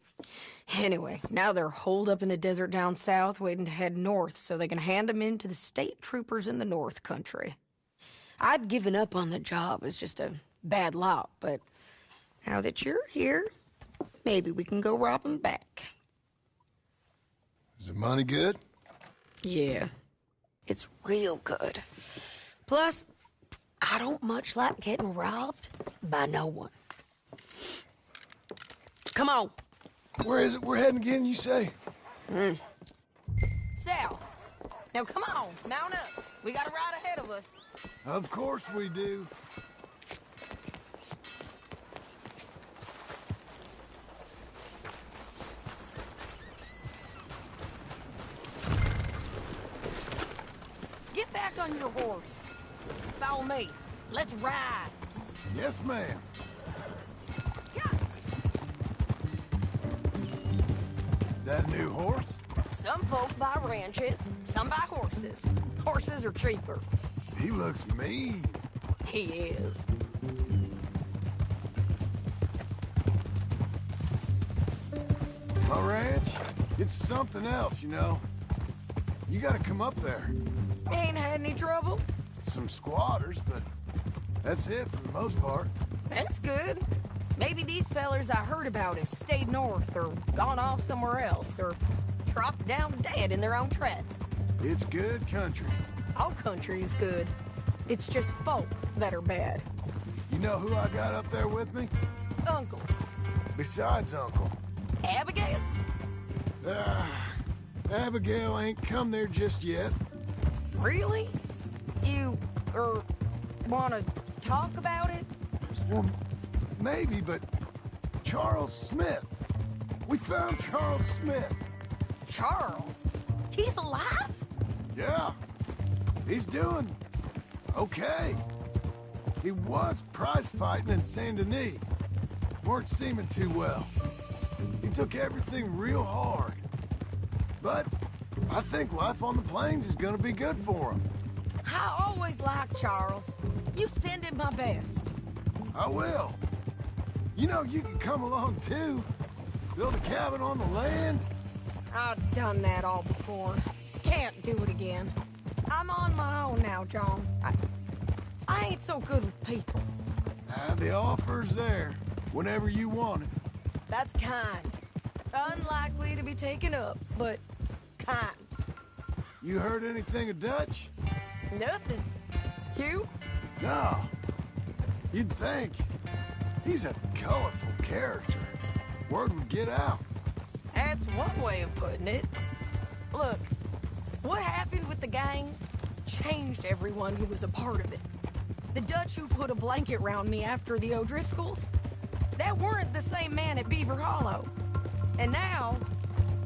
Anyway, now they're holed up in the desert down south waiting to head north so they can hand them in to the state troopers in the north country. I'd given up on the job as just a bad lot, but now that you're here, maybe we can go rob them back. Is the money good? Yeah, it's real good. Plus, I don't much like getting robbed by no one. Come on. Where is it we're heading again, you say? South. Now come on, mount up. We got a ride ahead of us. Of course we do. Get back on your horse. Follow me. Let's ride. Yes, ma'am. That new horse? Some folk buy ranches, some buy horses. Horses are cheaper. He looks mean. He is. My ranch, it's something else, you know. You gotta come up there. Ain't had any trouble? Some squatters, but that's it for the most part. That's good. Maybe these fellers I heard about have stayed north or gone off somewhere else or dropped down dead in their own tracks. It's good country. All country is good. It's just folk that are bad. You know who I got up there with me? Uncle. Besides Uncle. Abigail? Abigail ain't come there just yet. Really? You, wanna talk about it? Well, maybe, but Charles Smith. We found Charles Smith. Charles? He's alive? Yeah. He's doing okay. He was prize fighting in Saint Denis. Weren't seeming too well. He took everything real hard. But I think life on the plains is gonna be good for him. I always liked Charles. You send him my best. I will. You know, you can come along too. Build a cabin on the land. I've done that all before. Can't do it again. I'm on my own now, John. I ain't so good with people. The offer's there, whenever you want it. That's kind. Unlikely to be taken up, but kind. You heard anything of Dutch? Nothing. You? No. You'd think. He's a colorful character. Word would get out. That's one way of putting it. Look, what happened with the gang changed everyone who was a part of it. The Dutch who put a blanket round me after the O'Driscolls, that weren't the same man at Beaver Hollow. And now,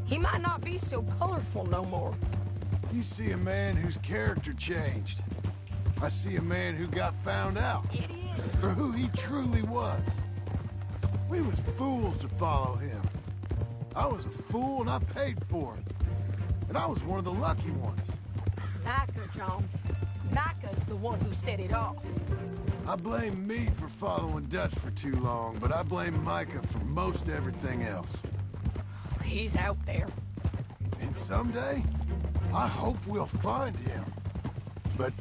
he might not be so colorful no more. You see a man whose character changed. I see a man who got found out. For who he truly was. We was fools to follow him. I was a fool and I paid for it. And I was one of the lucky ones. Micah, John. Micah's the one who set it off. I blame me for following Dutch for too long, but I blame Micah for most everything else. He's out there. And someday, I hope we'll find him. But...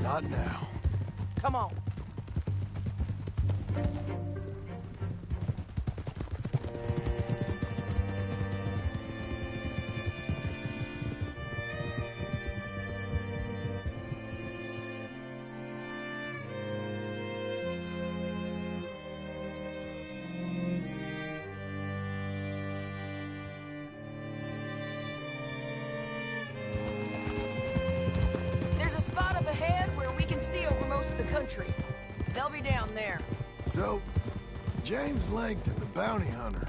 not now. Come on. They'll be down there. So, James Langton, the bounty hunter,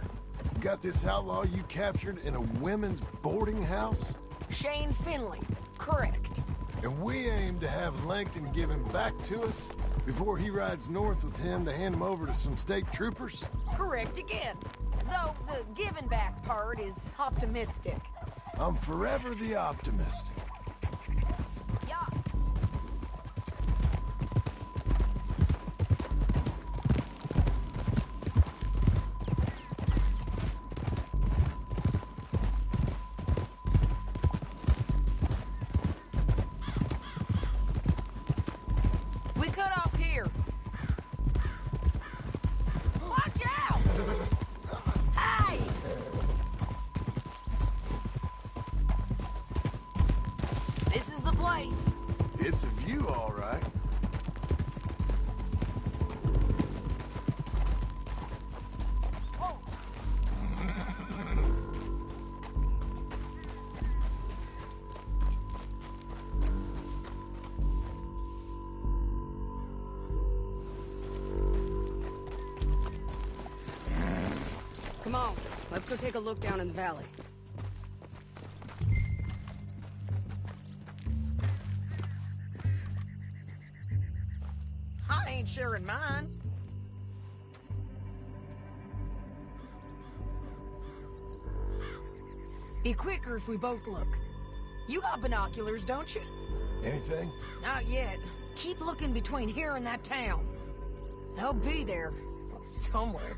got this outlaw you captured in a women's boarding house? Shane Finley, correct. And we aim to have Langton give him back to us before he rides north with him to hand him over to some state troopers? Correct again. Though the giving back part is optimistic. I'm forever the optimist. It's a view, all right. Come on, let's go take a look down in the valley. I ain't sharing mine. Be quicker if we both look. You got binoculars, don't you? Anything? Not yet. Keep looking between here and that town. They'll be there. Somewhere.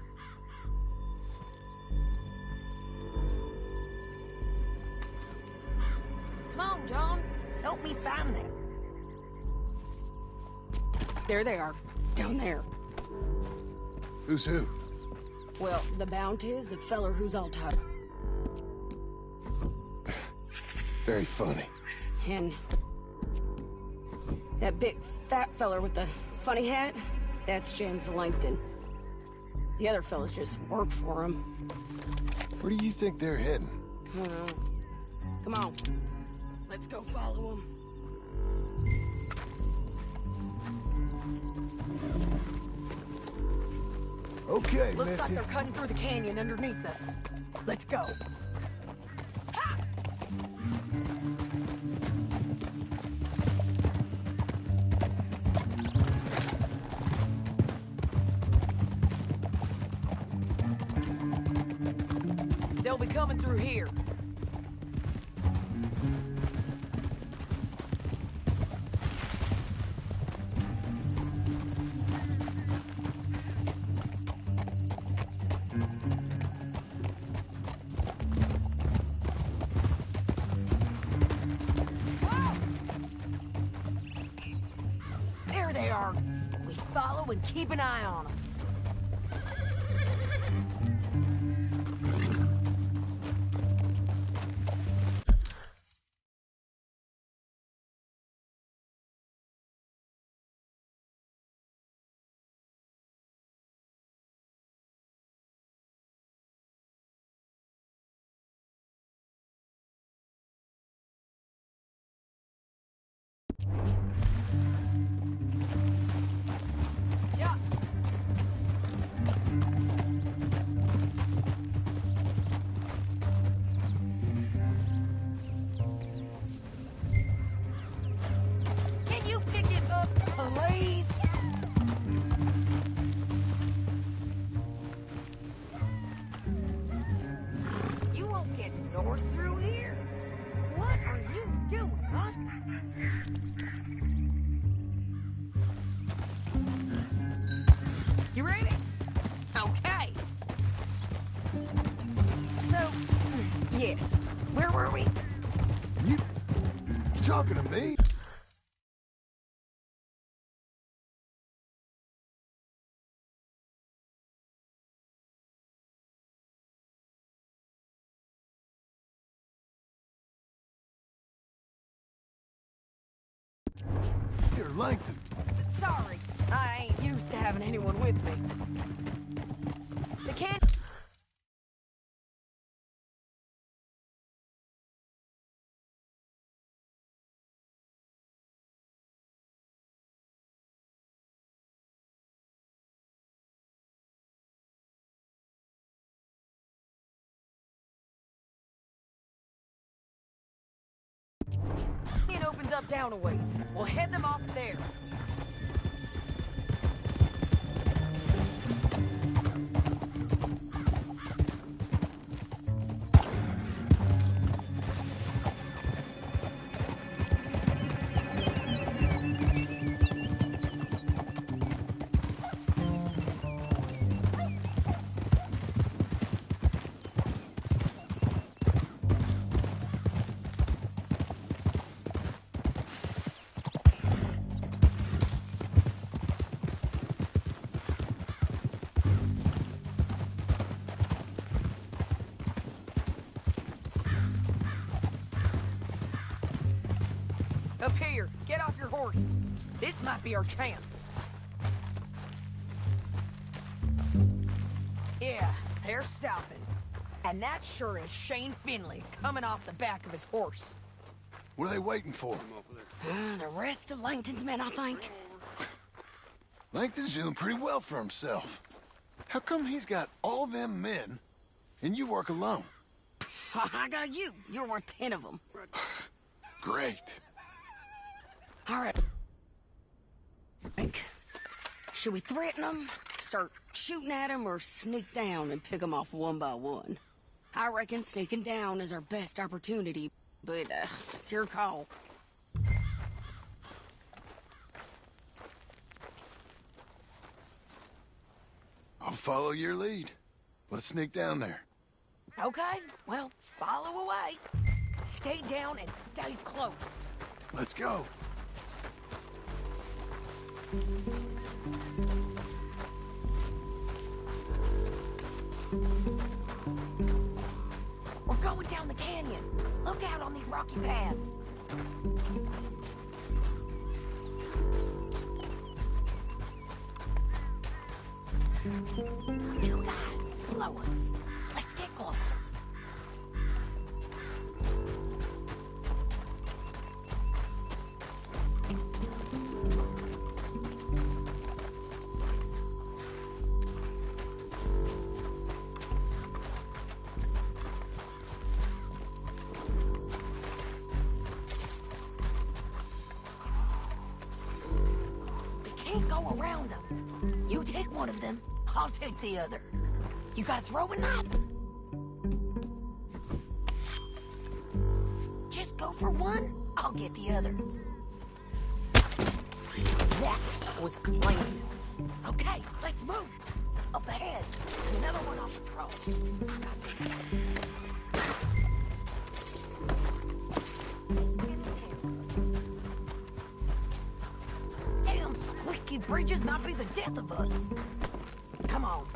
Come on, John. Help me find them. There they are. Down there. Who's who? Well, the bounty is the feller who's all tied. Very funny. And that big fat feller with the funny hat, that's James Langton. The other fellas just work for him. Where do you think they're heading? I don't know. Come on. Let's go follow them. Okay, Looks Missy. like they're cutting through the canyon underneath us. Let's go. Ha! They'll be coming through here. There they are. We follow and keep an eye on them. Yeah. Can you pick it up, please? You won't get north through here. What are you doing, huh? Yes. Where were we? You talking to me? Here, Langton. Sorry. I ain't used to having anyone with me. The can... It opens up down a ways. We'll head them off there. Up here, get off your horse. This might be our chance. Yeah, they're stopping. And that sure is Shane Finley coming off the back of his horse. What are they waiting for? The rest of Langton's men, I think. Langton's doing pretty well for himself. How come he's got all them men, and you work alone? I got you. You're worth 10 of them. Great. All right. Should we threaten them, start shooting at them, or sneak down and pick them off one by one? I reckon sneaking down is our best opportunity, but it's your call. I'll follow your lead. Let's sneak down there. Okay, well, follow away. Stay down and stay close. Let's go. We're going down the canyon. Look out on these rocky paths. Two guys below us. Let's get closer. Can't go around them. You take one of them, I'll take the other. You got a throwing knife? Just go for one, I'll get the other. That was clean. Okay, let's move. Up ahead, another one off patrol. Squeaky bridges might be the death of us. Come on.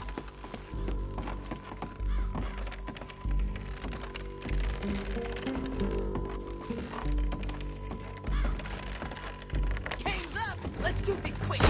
Game's up. Let's do this quick.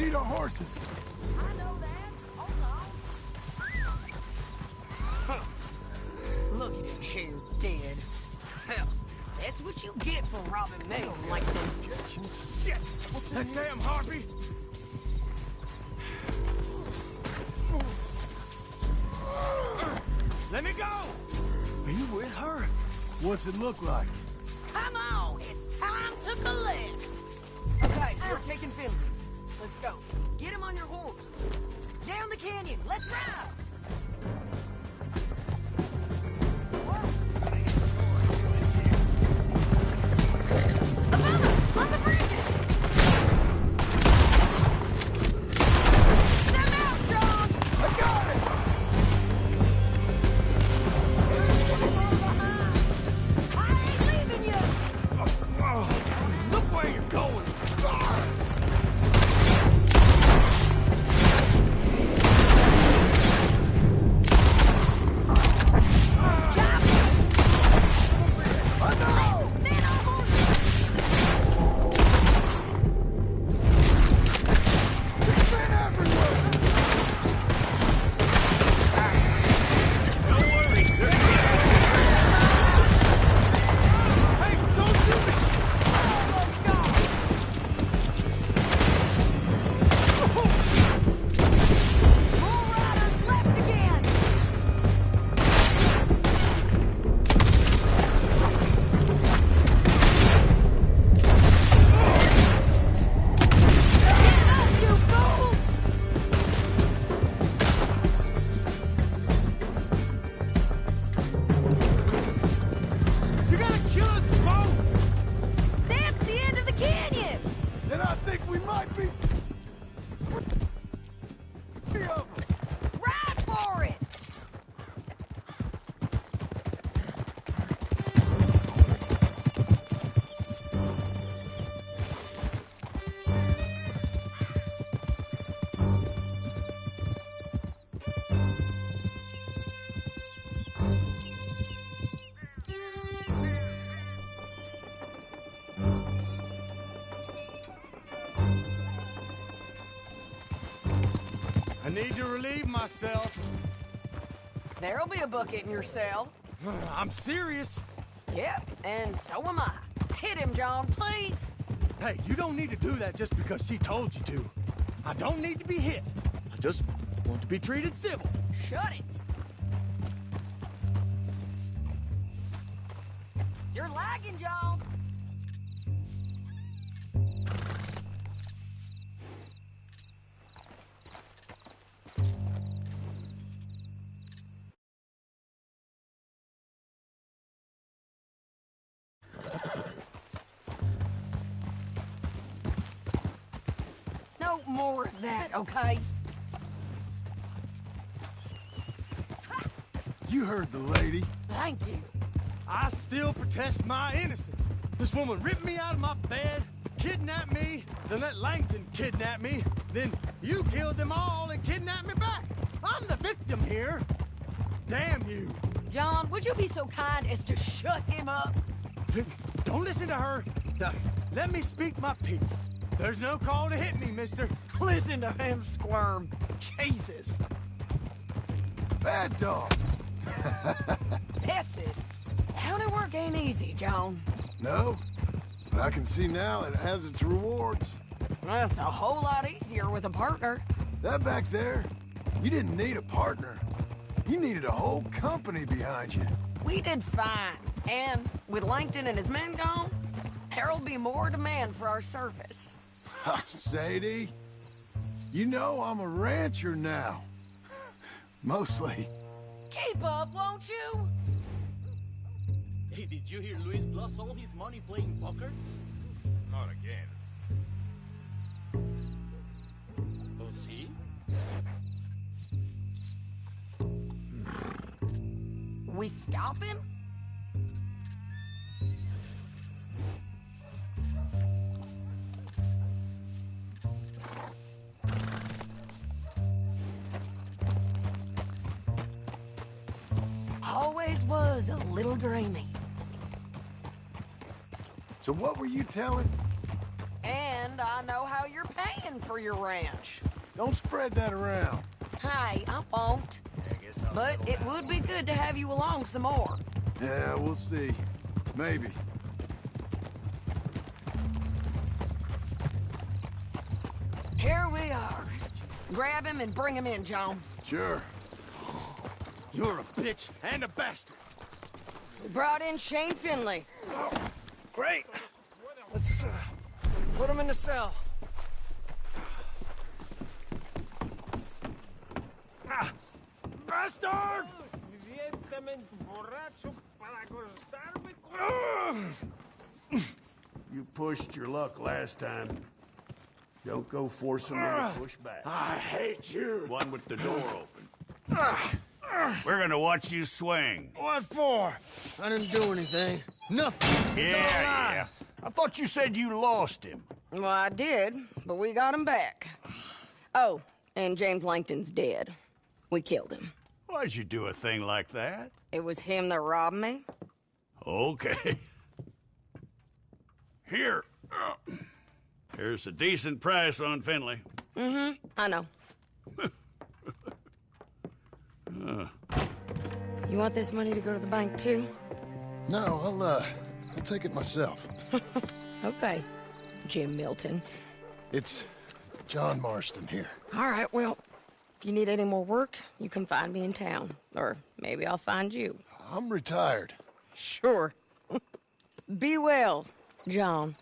need our horses. I know that. Hold on. Look at him here, dead. Hell, that's what you get for robbing me, Langton. Shit! That damn harpy! Let me go! Are you with her? What's it look like? Come on, it's time to collect. Okay, we're taking Finley. Let's go. Get him on your horse. Down the canyon. Let's ride. Above us, on the bridges. Get him out, John. I got it. I ain't leaving you. Look where you're going! I need to relieve myself. There'll be a bucket in your cell. I'm serious. Yep, and so am I. Hit him, John, please. Hey, you don't need to do that just because she told you to. I don't need to be hit. I just want to be treated civil. Shut it. You're lagging, John. No more of that, okay? You heard the lady. Thank you. I still protest my innocence. This woman ripped me out of my bed, kidnapped me, then let Langton kidnap me, then you killed them all and kidnapped me back. I'm the victim here. Damn you. John, would you be so kind as to shut him up? Don't listen to her. Let me speak my piece. There's no call to hit me, mister. Listen to him squirm. Jesus. Bad dog. That's it. County work ain't easy, John. No, but I can see now it has its rewards. That's a whole lot easier with a partner. That back there, you didn't need a partner. You needed a whole company behind you. We did fine. And with Langton and his men gone, there'll be more demand for our service. Sadie, you know I'm a rancher now. Mostly. Keep up, won't you? Hey, did you hear Luis lost all his money playing poker? Not again. Oh, see? We stopping? Always was a little dreamy. So what were you telling? And I know how you're paying fighting for your ranch. Don't spread that around. Hey, I won't. But it would be good to have you along some more. Yeah, we'll see. Maybe. Here we are. Grab him and bring him in, John. Sure. You're a bitch and a bastard. We brought in Shane Finley. Great. Let's put him in the cell. Bastard! You pushed your luck last time. Don't go forcing them to push back. I hate you. One with the door open. We're gonna watch you swing. What for? I didn't do anything. Nothing. He's Yeah. I thought you said you lost him. Well, I did, but we got him back. Oh, and James Langton's dead. We killed him. Why'd you do a thing like that? It was him that robbed me. Okay. Here. Here's a decent price on Finley. Mm-hmm, I know. You want this money to go to the bank, too? No, I'll take it myself. Okay, Jim Milton. It's John Marston here. All right, well, if you need any more work, you can find me in town. Or maybe I'll find you. I'm retired. Sure. Be well, John.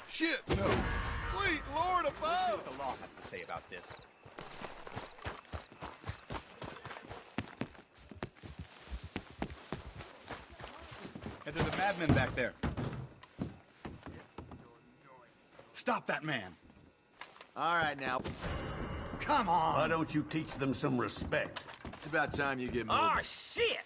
Shit, no. Sweet Lord above! Let's see what the law has to say about this. Hey, there's a madman back there. Stop that man. All right, now. Come on! Why don't you teach them some respect? It's about time you get moving. Oh, shit!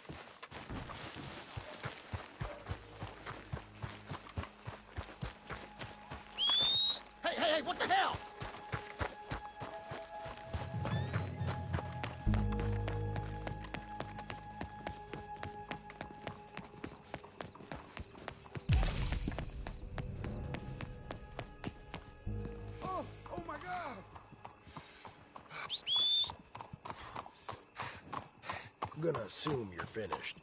Hey, what the hell? Oh my God! I'm gonna assume you're finished.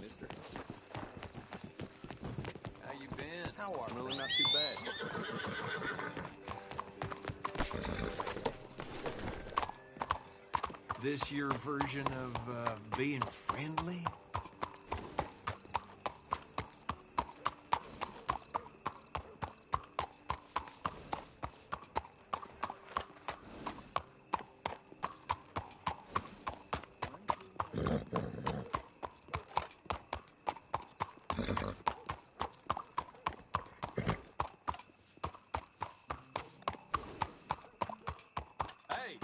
Mister. How you been? How are you? Really not too bad. This your version of being friendly? Hey!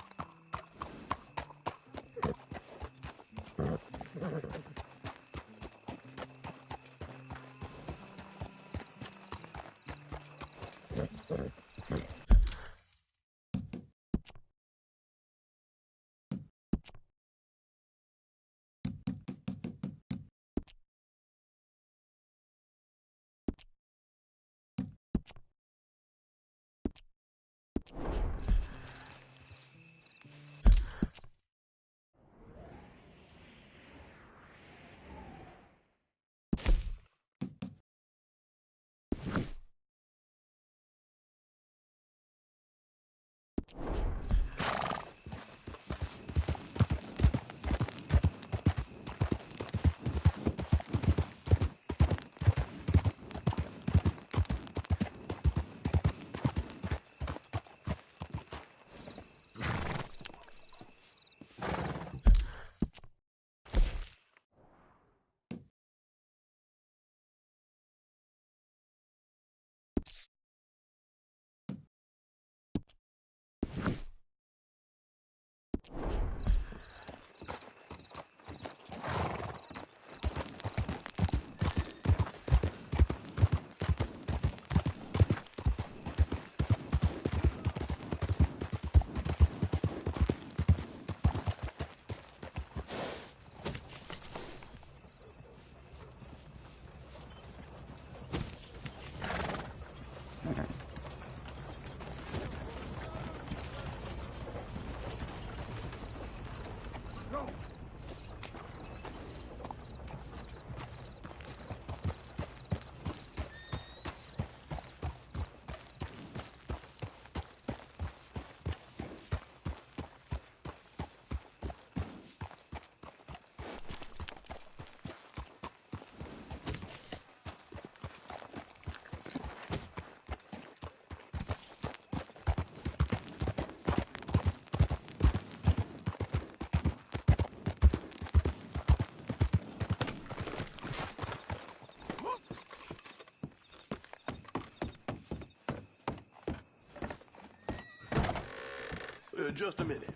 Just a minute.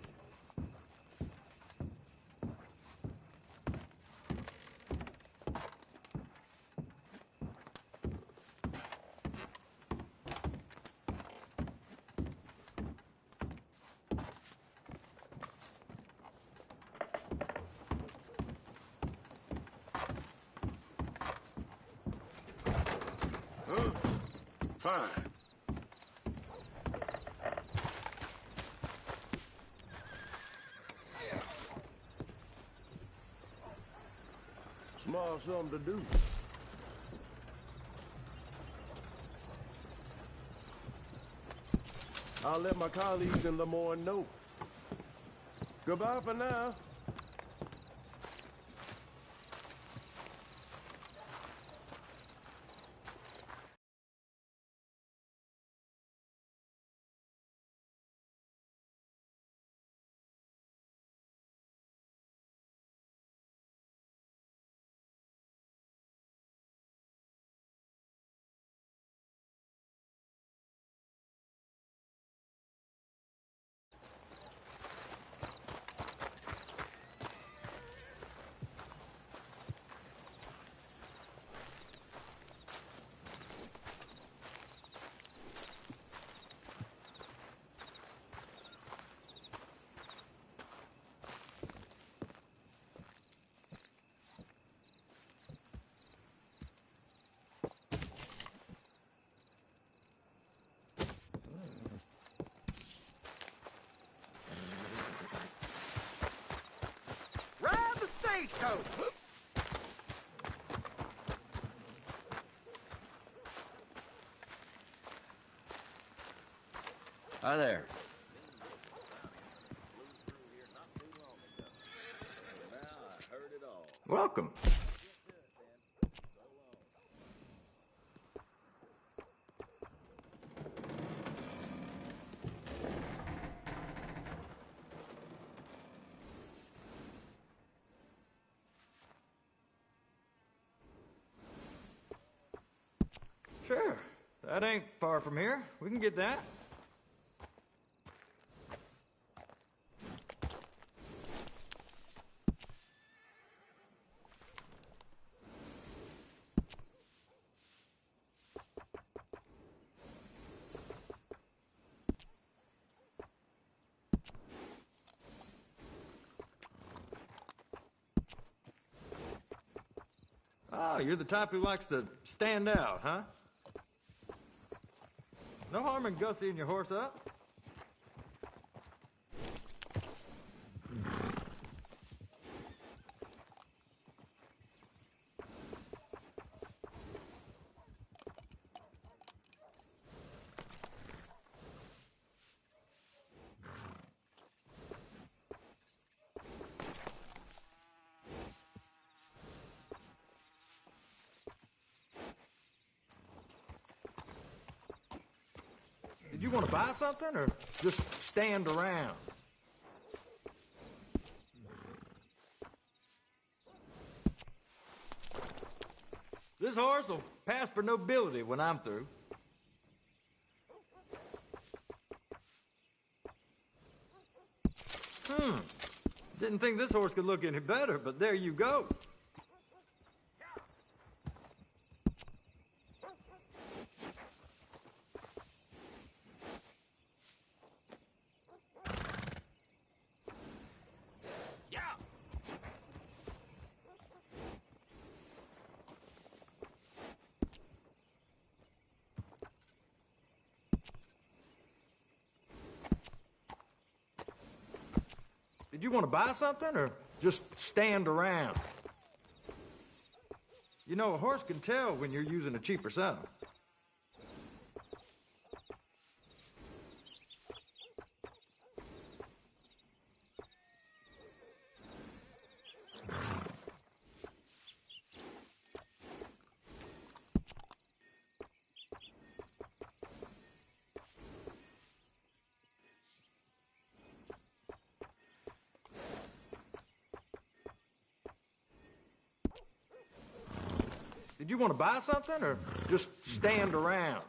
Huh? Fine. Ma something to do. I'll let my colleagues in Lemoyne know. Goodbye for now. Ride the stagecoach! Hi there. Welcome. Sure. That ain't far from here. We can get that. Oh, you're the type who likes to stand out, huh? No harm in gussying your horse up. Did you want to buy something or just stand around? This horse will pass for nobility when I'm through. Didn't think this horse could look any better, but there you go. Did you want to buy something or just stand around? You know, a horse can tell when you're using a cheaper saddle. Did you want to buy something or just stand around?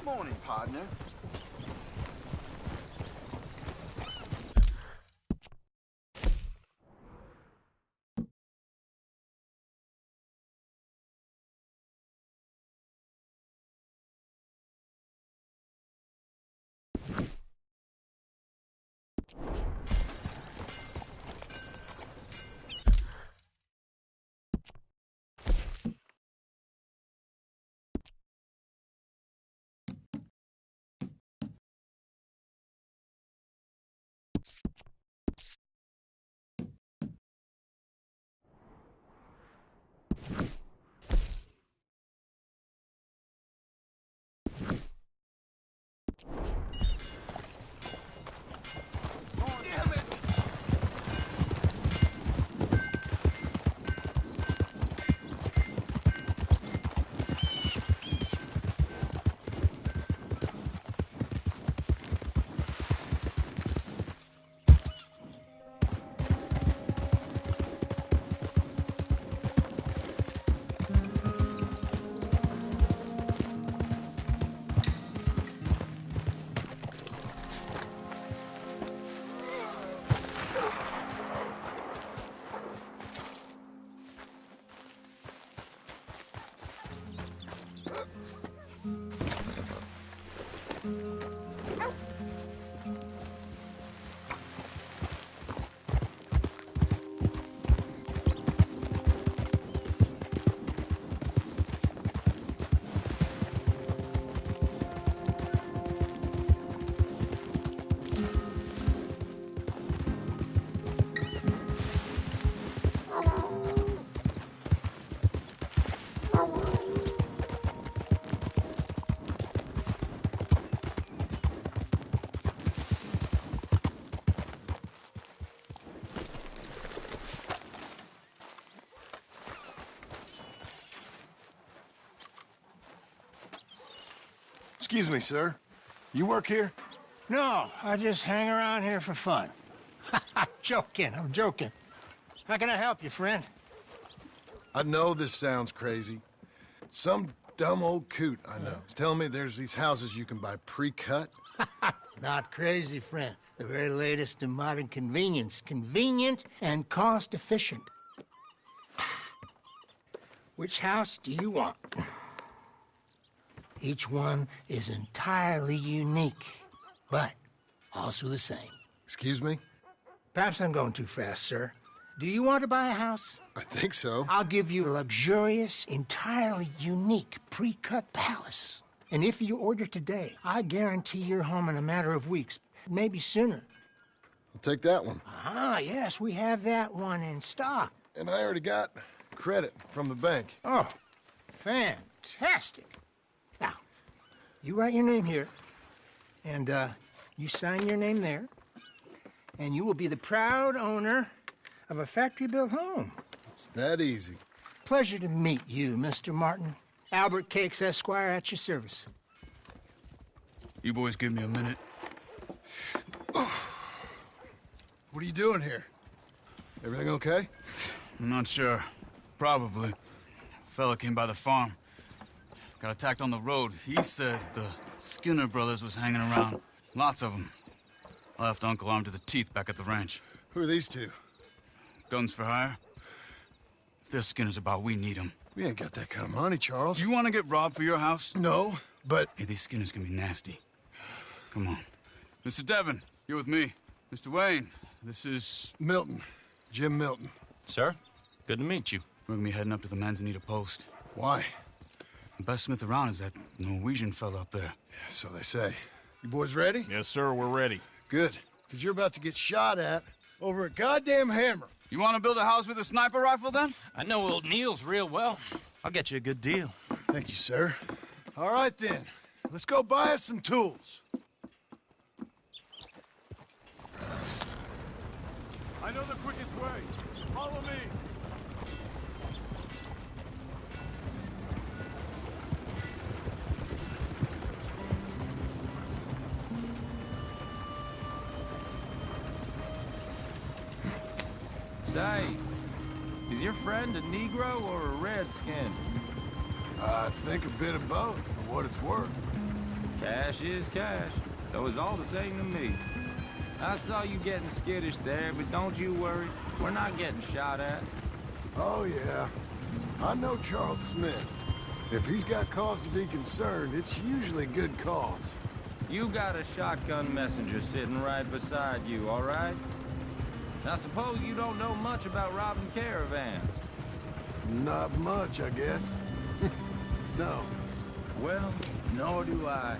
Morning, partner. Excuse me, sir. You work here? No, I just hang around here for fun. I'm joking. How can I help you, friend? I know this sounds crazy. Some dumb old coot I know is telling me there's these houses you can buy pre-cut. Not crazy, friend. The very latest in modern convenience. Convenient and cost-efficient. Which house do you want? Each one is entirely unique, but also the same. Excuse me? Perhaps I'm going too fast, sir. Do you want to buy a house? I think so. I'll give you a luxurious, entirely unique pre-cut palace. And if you order today, I guarantee you're home in a matter of weeks, maybe sooner. I'll take that one. Ah, yes, we have that one in stock. And I already got credit from the bank. Oh, fantastic. Now, you write your name here, and you sign your name there, and you will be the proud owner of a factory-built home. It's that easy. Pleasure to meet you, Mr. Martin. Albert Cakes, Esquire, at your service. You boys give me a minute. What are you doing here? Everything okay? I'm not sure. Probably. Fella came by the farm. Got attacked on the road. He said the Skinner brothers was hanging around. Lots of them. I left Uncle armed to the teeth back at the ranch. Who are these two? Guns for hire. If they're Skinner's about, we need them. We ain't got that kind of money, Charles. You want to get robbed for your house? No, but... Hey, these Skinners can be nasty. Come on. Mr. Devon, you're with me. Mr. Wayne, this is... Milton. Jim Milton. Sir, good to meet you. We're gonna be heading up to the Manzanita post. Why? The best smith around is that Norwegian fella up there. Yeah, so they say. You boys ready? Yes, sir, we're ready. Good, because you're about to get shot at over a goddamn hammer. You want to build a house with a sniper rifle, then? I know old Neil's real well. I'll get you a good deal. Thank you, sir. All right, then. Let's go buy us some tools. I know the quickest way. Follow me. Say, is your friend a Negro or a Redskin? I think a bit of both, for what it's worth. Cash is cash, though it's all the same to me. I saw you getting skittish there, but don't you worry. We're not getting shot at. Oh, yeah. I know Charles Smith. If he's got cause to be concerned, it's usually good cause. You got a shotgun messenger sitting right beside you, all right? Now, suppose you don't know much about robbing caravans. Not much, I guess. No. Well, nor do I.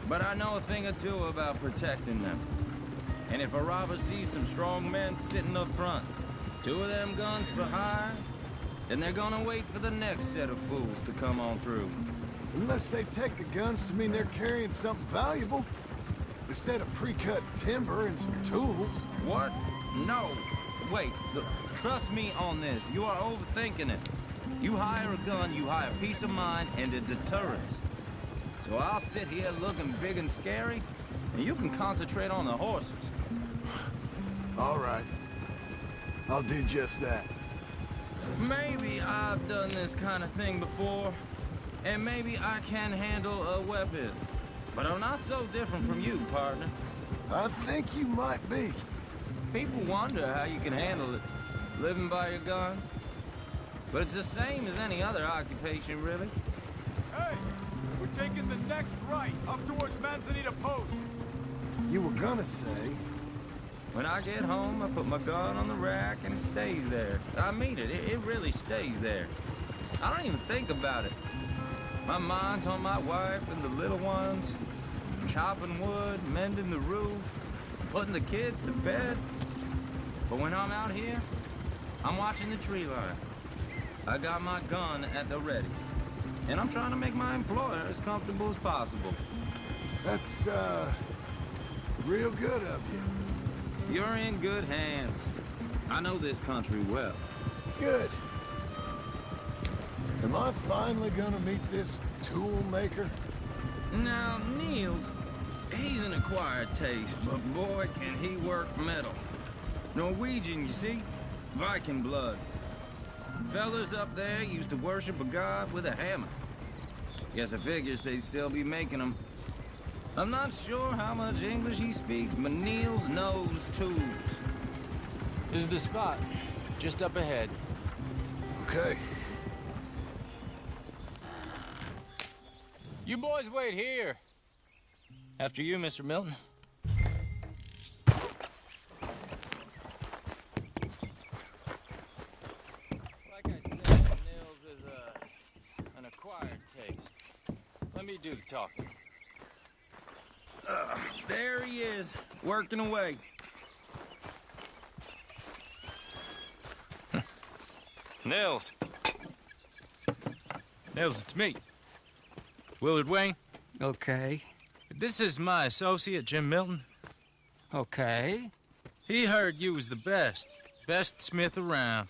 But I know a thing or two about protecting them. And if a robber sees some strong men sitting up front, 2 of them guns for hire, then they're gonna wait for the next set of fools to come on through. Unless they take the guns to mean they're carrying something valuable. Instead of pre-cut timber and some tools. What? No. Wait, trust me on this. You are overthinking it. You hire a gun, you hire peace of mind and a deterrence. So I'll sit here looking big and scary, and you can concentrate on the horses. All right. I'll do just that. Maybe I've done this kind of thing before, and maybe I can handle a weapon. But I'm not so different from you, partner. I think you might be. People wonder how you can handle it, living by your gun. But it's the same as any other occupation, really. Hey, we're taking the next right, up towards Manzanita Post. You were gonna say... When I get home, I put my gun on the rack and it stays there. I mean it, it really stays there. I don't even think about it. My mind's on my wife and the little ones. Chopping wood, mending the roof, putting the kids to bed. But when I'm out here, I'm watching the tree line. I got my gun at the ready. And I'm trying to make my employer as comfortable as possible. That's, real good of you. You're in good hands. I know this country well. Good. Am I finally gonna meet this tool maker? Now, Niels, he's an acquired taste, but boy, can he work metal. Norwegian, you see? Viking blood. Fellas up there used to worship a god with a hammer. Guess I figures they'd still be making them. I'm not sure how much English he speaks, but Niels knows tools. This is the spot, just up ahead. Okay. You boys wait here. After you, Mr. Milton. Like I said, Nils is an acquired taste. Let me do the talking. There he is, working away. Nils. Nils, it's me. Willard Wayne. Okay. This is my associate, Jim Milton. Okay. He heard you was the best. Best smith around.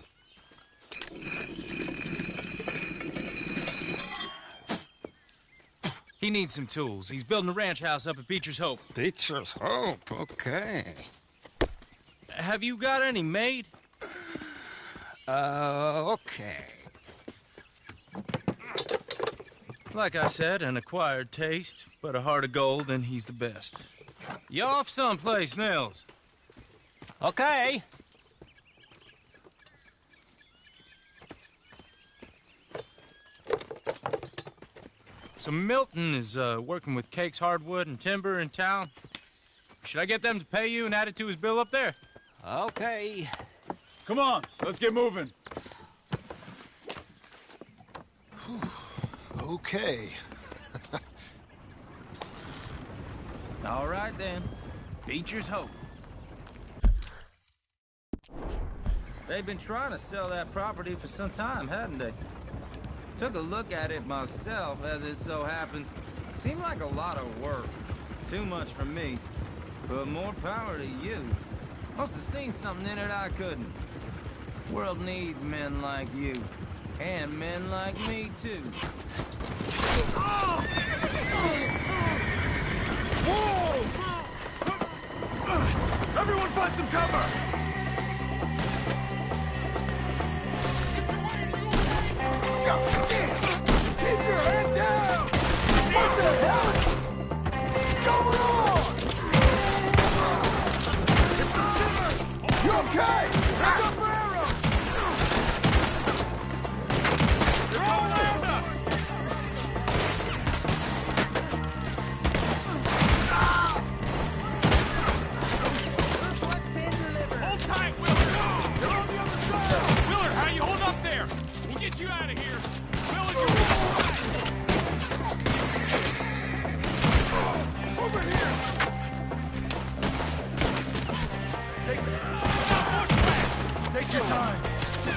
He needs some tools. He's building a ranch house up at Beecher's Hope. Beecher's Hope, okay. Have you got any made? Okay. Like I said, an acquired taste, but a heart of gold, and he's the best. You off someplace, Nils? Okay. So Milton is working with Cake's Hardwood and Timber in town. Should I get them to pay you and add it to his bill up there? Okay. Come on, let's get moving. Okay. All right, then. Beecher's Hope. They've been trying to sell that property for some time, hadn't they? Took a look at it myself, as it so happens. Seemed like a lot of work. Too much for me. But more power to you. Must have seen something in it I couldn't. World needs men like you. And men like me, too. Whoa! Everyone find some cover! okay? Pick up arrows! They're all around us! Hold tight, Willard! They're on the other side! Willard, how you hold up there? We'll get you out of here. Willard, you're right. Over here! Take your time.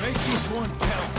Make each one count.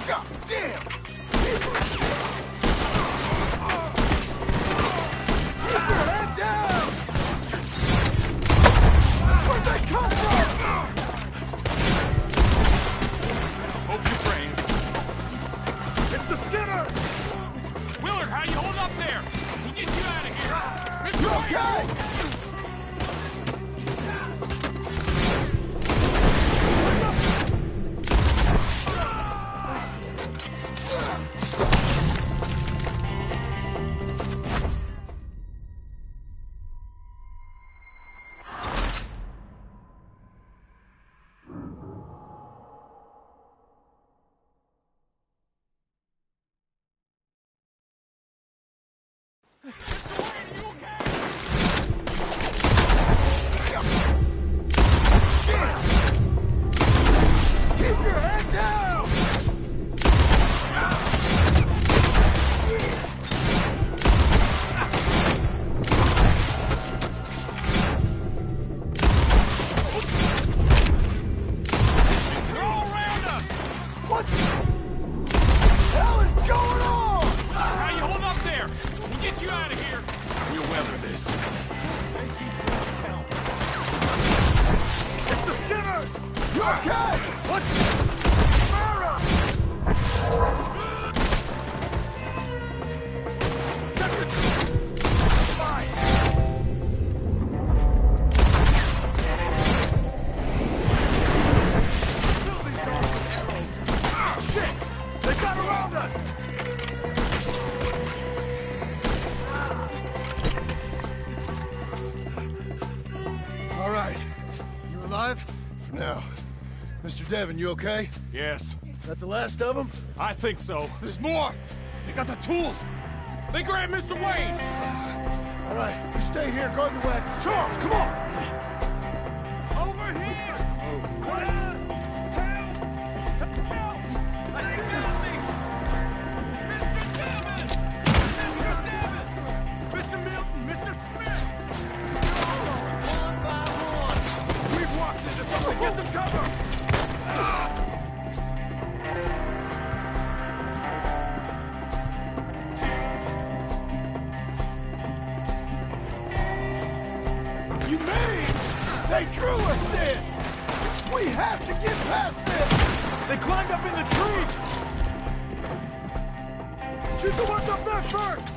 God damn! Keep your head down! Where'd they come from? Hope you're brave. It's the Skinner! Willard, how you hold up there? We'll get you out of here. Mr. You Wayne! okay? Keep your head down! They're all around us! What the hell is going on? How you hold up there? We'll get you out of here. We'll weather this. It's the Skinners! You okay? What? Mara! Fine. Kill these dogs. Ah, shit! They got around us! All right. You alive? For now. Mr. Devon, you okay? Yes. That the last of them? I think so. There's more! They got the tools! They grabbed Mr. Wayne! All right, you stay here, guard the wagons. Charles, come on! Over here! Help! Help! They found me! Mr. Devon! Mr. Devon! Mr. Milton! Mr. Smith! One by one! We've walked into something! Get some cover! You mean they drew us in? We have to get past this! They climbed up in the trees! Shoot the ones up there first!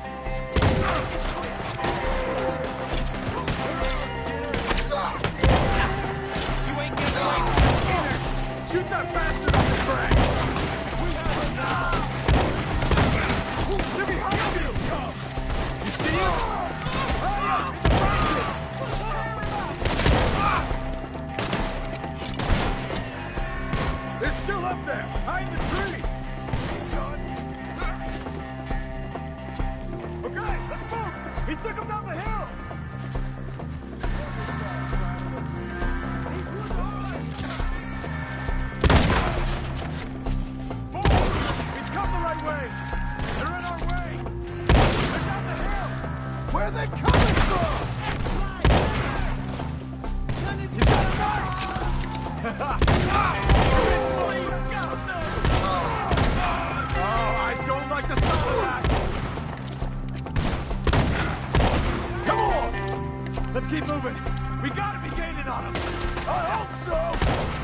You ain't getting away from the Skinner! Shoot that bastard on the track! They're behind you! You see him? Hurry up! In the branches! They're still up there! High in the tree! Okay, let's move! He took him down the hill! coming from? He's got a knife! Oh, I don't like the sound of that! Come on! Let's keep moving. We gotta be gaining on him. I hope so.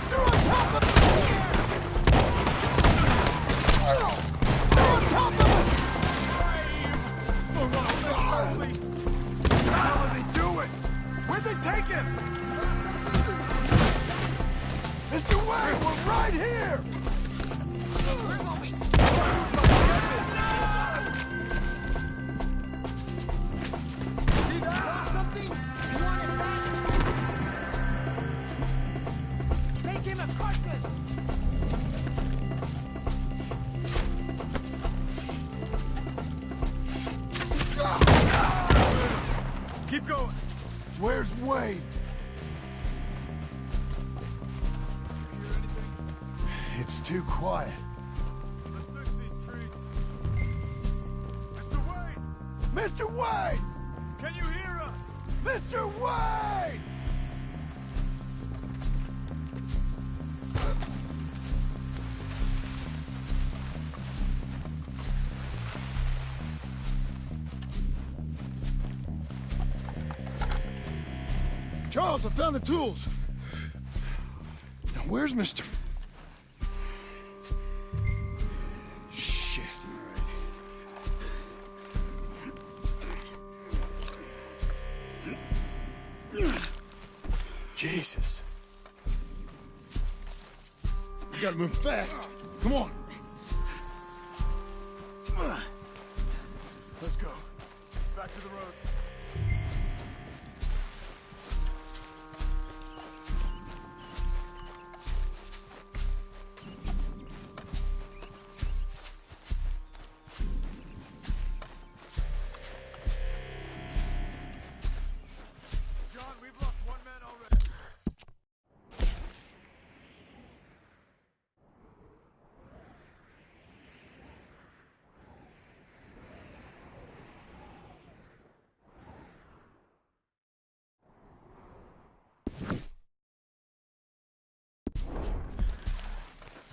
They're on top of him. They're on top of him. What the hell are they doing? Where'd they take him? Mr. Wayne, we're right here. We're gonna be see that? Something? You want it back? Make him a carcass! Keep going. Where's Wade? It's too quiet. Let's search these trees. Mr. Wayne! Mr. Wayne! Can you hear us? Mr. Wayne! Charles, I found the tools. Now, where's Mr. Shit. Jesus. We gotta move fast. Come on. Let's go. Back to the road. John, we've lost one man already.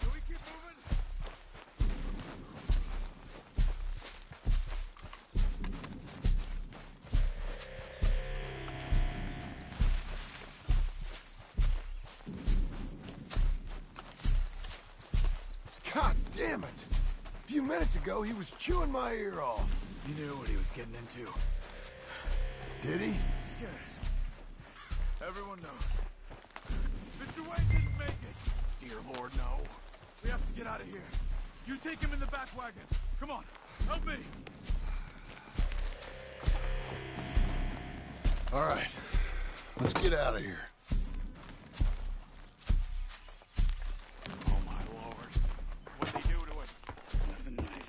Can we keep moving? God damn it. A few minutes ago, he was chewing my ear off. You knew what he was getting into. Did he? Scared. Everyone knows. Mr. Wayne didn't make it. Dear Lord, no. We have to get out of here. You take him in the back wagon. Come on, help me. All right. Let's get out of here. Oh my Lord. What'd they do to him? Nothing nice.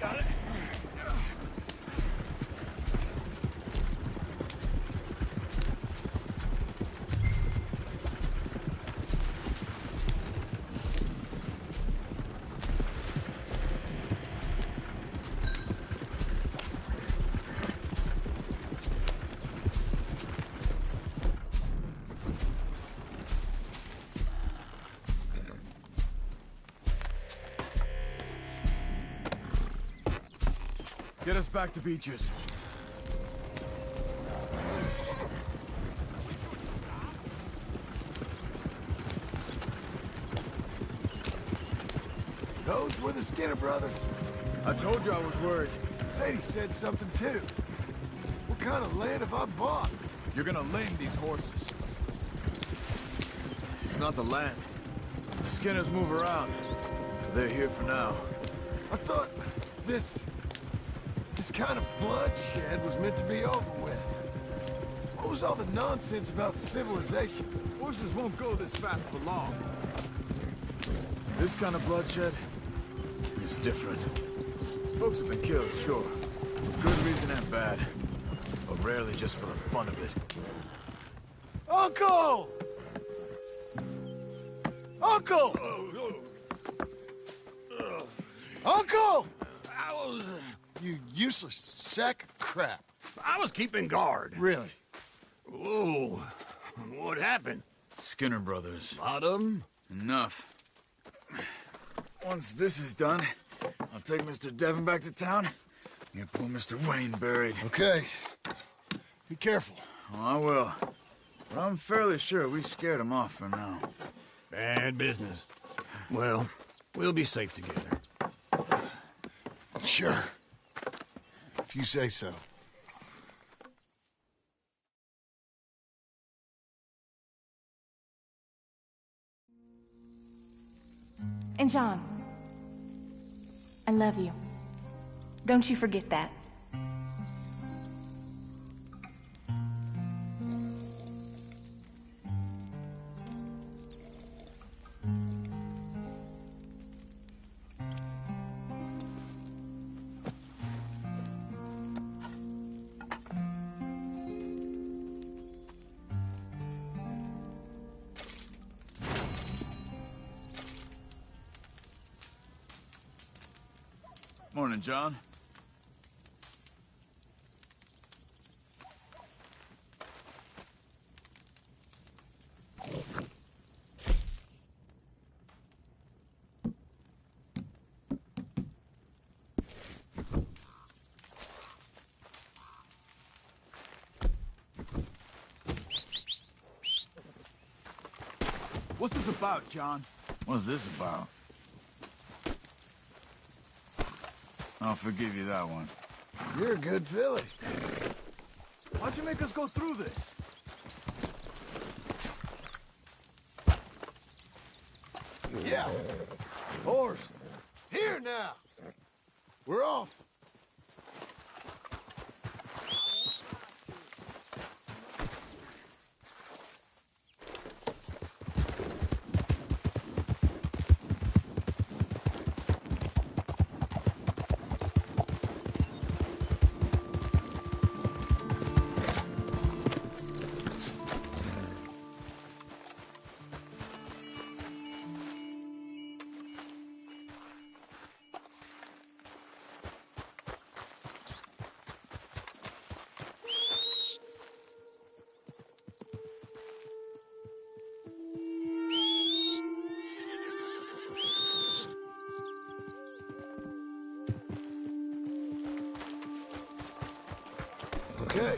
Got it? Get us back to Beaches. Those were the Skinner brothers. I told you I was worried. Sadie said something too. What kind of land have I bought? You're gonna lame these horses. It's not the land. The Skinners move around. They're here for now. I thought this kind of bloodshed was meant to be over with. What was all the nonsense about civilization? Horses won't go this fast for long. This kind of bloodshed is different. Folks have been killed, sure. For good reason and bad. But rarely just for the fun of it. Uncle! Uncle! Uncle! you useless sack of crap. I was keeping guard. Really? Whoa. What happened? Skinner Brothers. Lot of them? Enough. Once this is done, I'll take Mr. Devon back to town and get poor Mr. Wayne buried. Okay. Be careful. Oh, I will. But I'm fairly sure we scared him off for now. Bad business. Well, we'll be safe together. Sure. If you say so. And John, I love you. Don't you forget that. Morning, John. What's this about, John? What's this about? I'll forgive you that one. You're a good filly. Why'd you make us go through this? Yeah. Horse. Here now. We're off. Okay.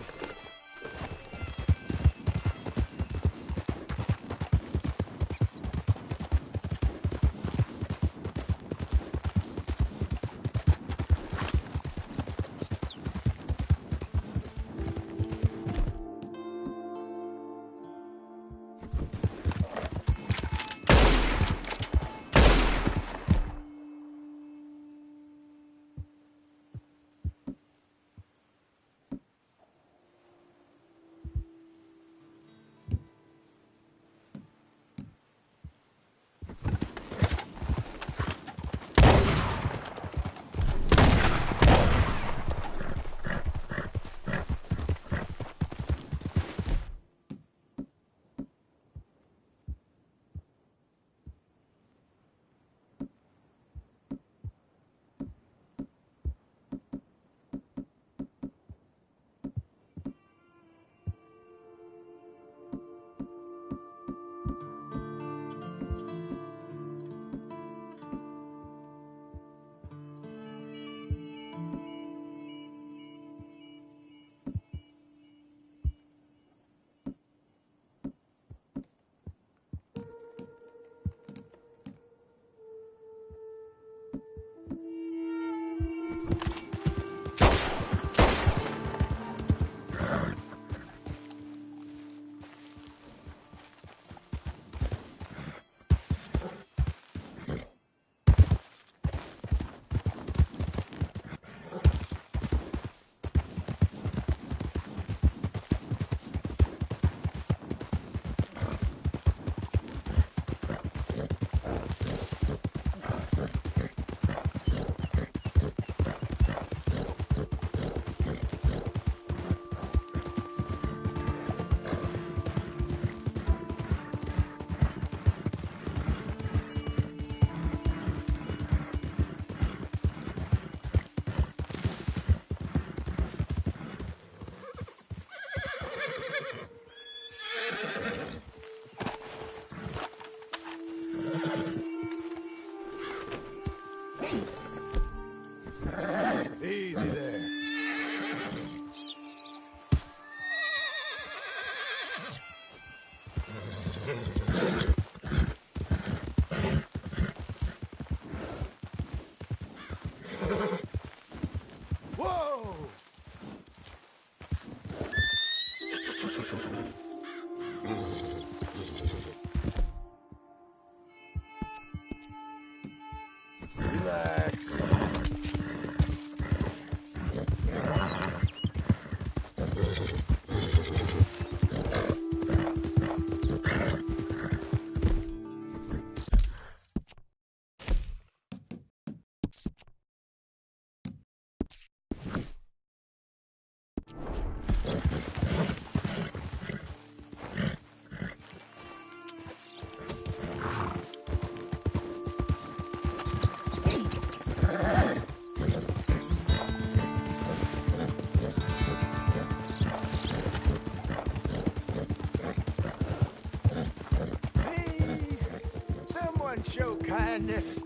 kindness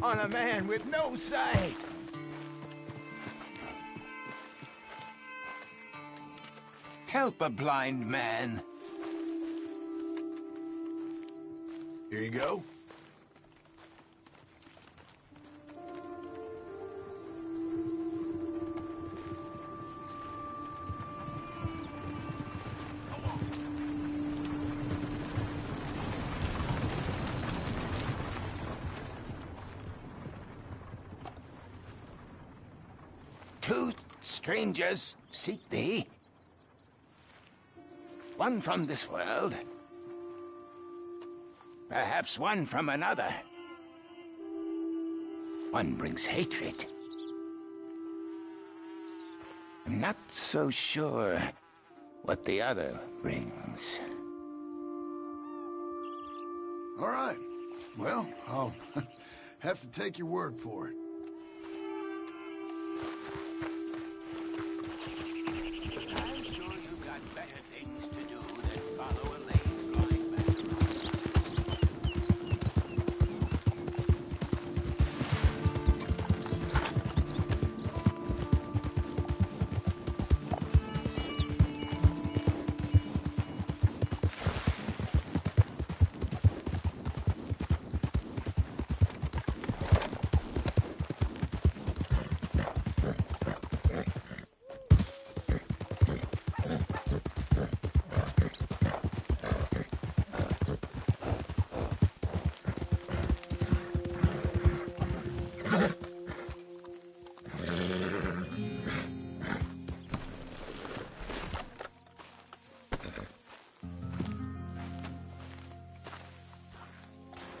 on a man with no sight. Help a blind man. Here you go. Two strangers seek thee. One from this world. Perhaps one from another. One brings hatred. I'm not so sure what the other brings. All right. Well, I'll have to take your word for it.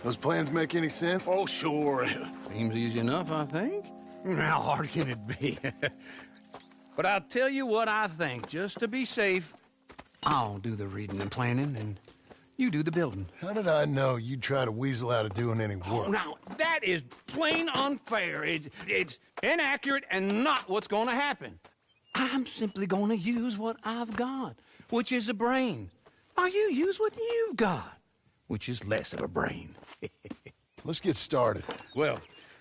Those plans make any sense? Oh, sure. Seems easy enough, I think. How hard can it be? But I'll tell you what I think. Just to be safe, I'll do the reading and planning, and you do the building. How did I know you'd try to weasel out of doing any Oh, work? now, that is plain unfair. It's inaccurate and not what's going to happen. I'm simply going to use what I've got, which is a brain. While you use what you've got, which is less of a brain. Let's get started. Well,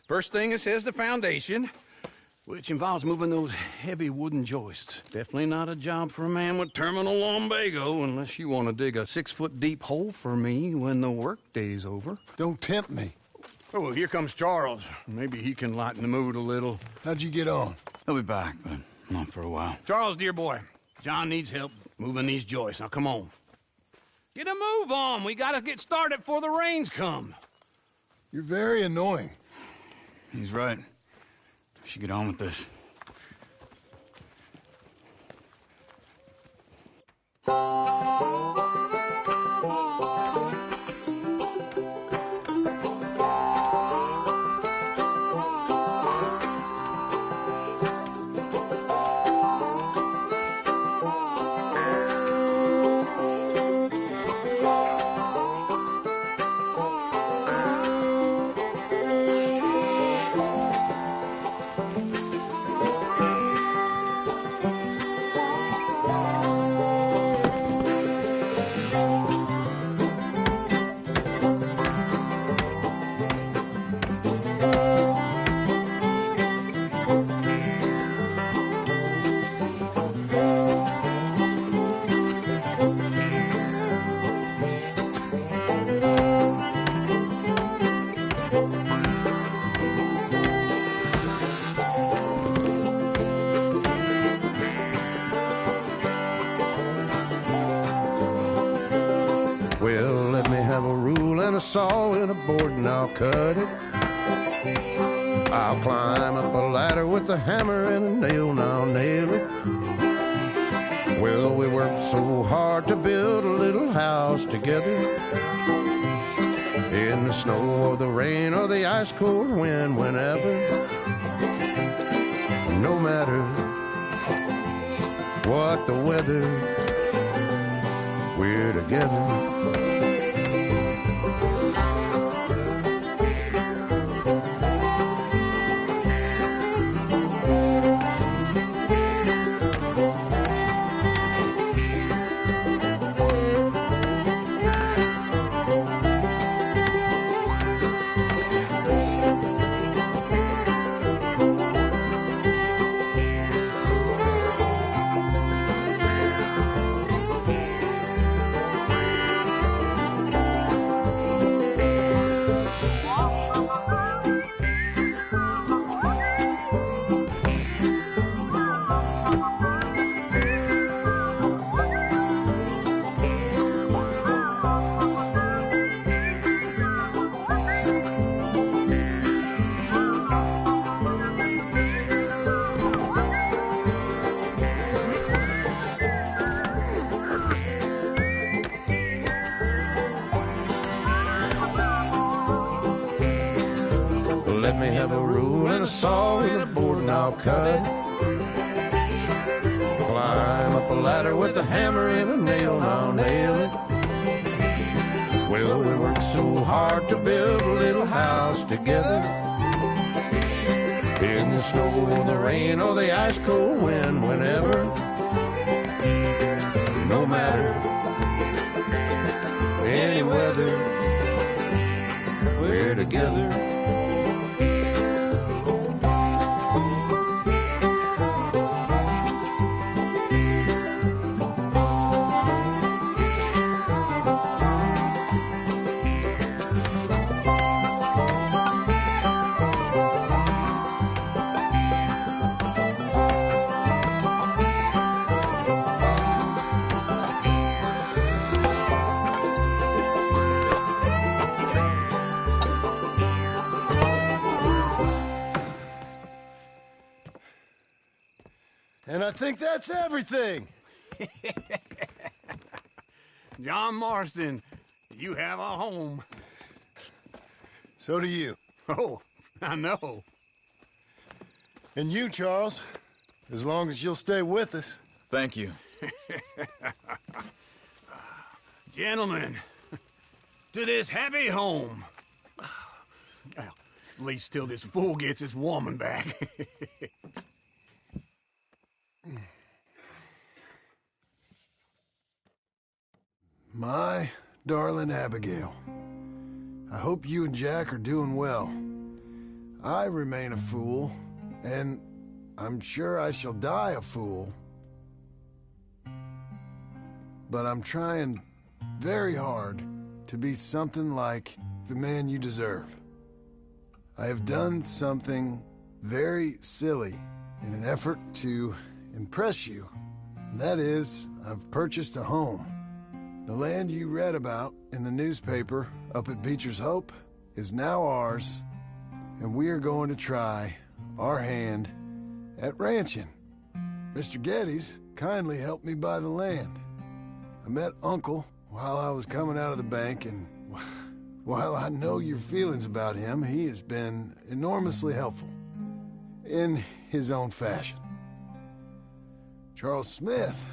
first thing it says the foundation, which involves moving those heavy wooden joists. Definitely not a job for a man with terminal lumbago, unless you want to dig a 6-foot deep hole for me when the workday's over. Don't tempt me. Oh, here comes Charles. Maybe he can lighten the mood a little. How'd you get on? He'll be back, but not for a while. Charles, dear boy, John needs help moving these joists. Now, come on. Get a move on. We gotta get started before the rains come. You're very annoying. He's right. We should get on with this. Well, let me have a rule and a saw and a board and I'll cut it. I'll climb up a ladder with a hammer and a nail and I'll nail it. Well, we worked so hard to build a little house together. In the snow or the rain or the ice cold wind, whenever. No matter what the weather, we're together. Let me have a rule and a saw and a board and I'll cut it. Climb up a ladder with a hammer and a nail and I'll nail it. Well, we worked so hard to build a little house together. In the snow or the rain or the ice cold wind, whenever. No matter any weather, we're together. And I think that's everything. John Marston, you have a home. So do you. Oh, I know. And you, Charles, as long as you'll stay with us. Thank you. Gentlemen, to this happy home. Well, at least till this fool gets his woman back. My darling Abigail, I hope you and Jack are doing well. I remain a fool, and I'm sure I shall die a fool. But I'm trying very hard to be something like the man you deserve. I have done something very silly in an effort to impress you. And that is, I've purchased a home. The land you read about in the newspaper up at Beecher's Hope is now ours, and we are going to try our hand at ranching. Mr. Geddes kindly helped me buy the land. I met Uncle while I was coming out of the bank, and while I know your feelings about him, he has been enormously helpful in his own fashion. Charles Smith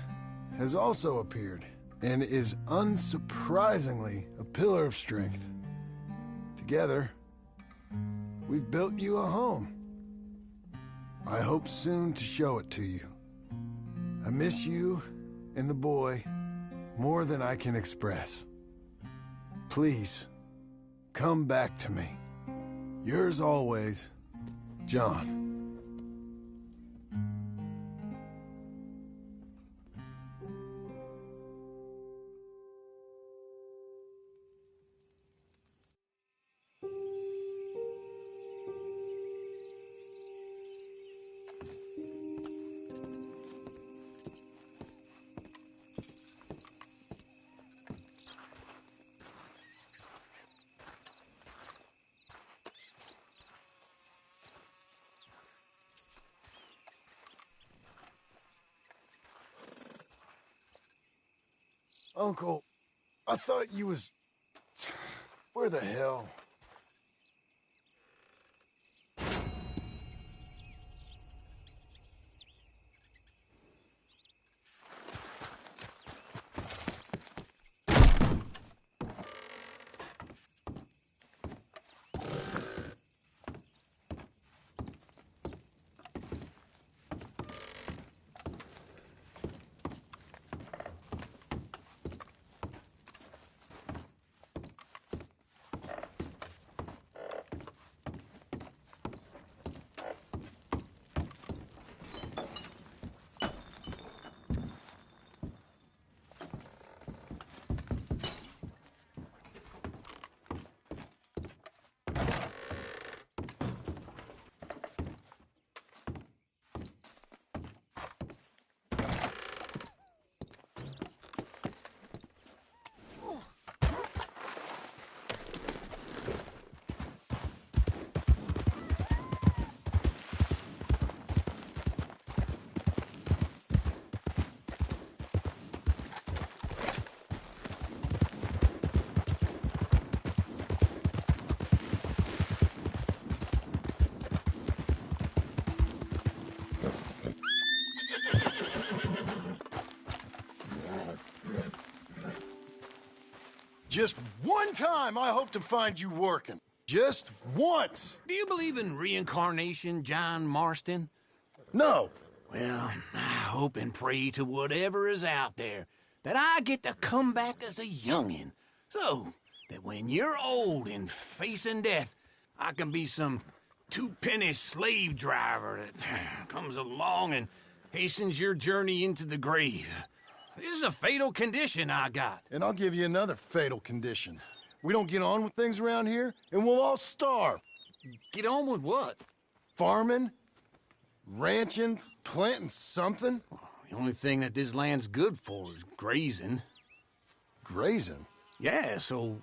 has also appeared and is unsurprisingly a pillar of strength. Together, we've built you a home. I hope soon to show it to you. I miss you and the boy more than I can express. Please, come back to me. Yours always, John. Uncle, I thought you was... Where the hell? Just one time I hope to find you working. Just once. Do you believe in reincarnation, John Marston? No. Well, I hope and pray to whatever is out there that I get to come back as a youngin', so that when you're old and facing death, I can be some two-penny slave driver that comes along and hastens your journey into the grave. This is a fatal condition I got. And I'll give you another fatal condition. We don't get on with things around here, and we'll all starve. Get on with what? Farming, ranching, planting something. The only thing that this land's good for is grazing. Grazing? Yeah, so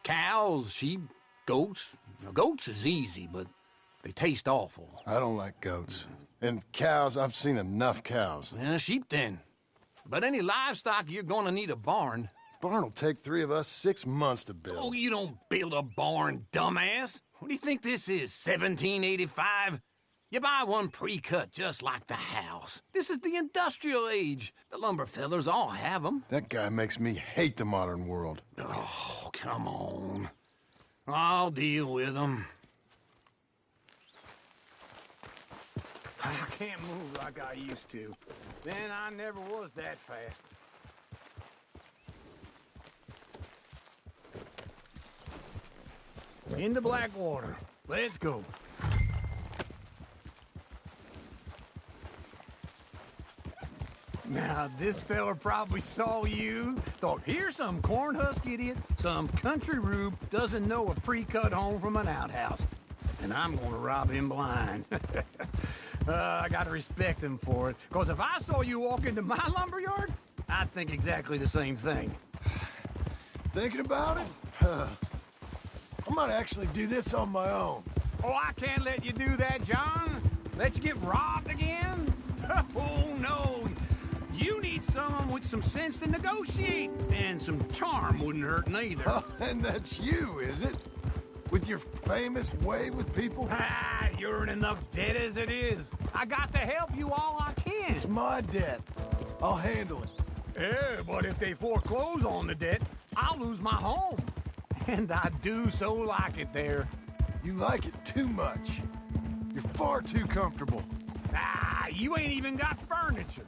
cows, sheep, goats. Now, goats is easy, but they taste awful. I don't like goats. And cows, I've seen enough cows. Yeah, sheep then. But any livestock, you're gonna need a barn. Barn will take 3 of us 6 months to build. Oh, you don't build a barn, dumbass. What do you think this is, 1785? You buy one pre-cut just like the house. This is the industrial age. The lumber fellers all have them. That guy makes me hate the modern world. Oh, come on. I'll deal with them. I can't move like I used to. Then I never was that fast. Into Blackwater. Let's go. Now, this fella probably saw you, thought, here's some corn husk idiot, some country rube doesn't know a pre-cut home from an outhouse. And I'm gonna rob him blind. I gotta respect him for it, because if I saw you walk into my lumberyard, I'd think exactly the same thing. Thinking about it? I might actually do this on my own. Oh, I can't let you do that, John. Let you get robbed again? Oh, no. You need someone with some sense to negotiate, and some charm wouldn't hurt neither. Oh, and that's you, is it? With your famous way with people? Ah, you're in enough debt as it is. I got to help you all I can. It's my debt. I'll handle it. Yeah, but if they foreclose on the debt, I'll lose my home. And I do so like it there. You like it too much. You're far too comfortable. Ah, you ain't even got furniture.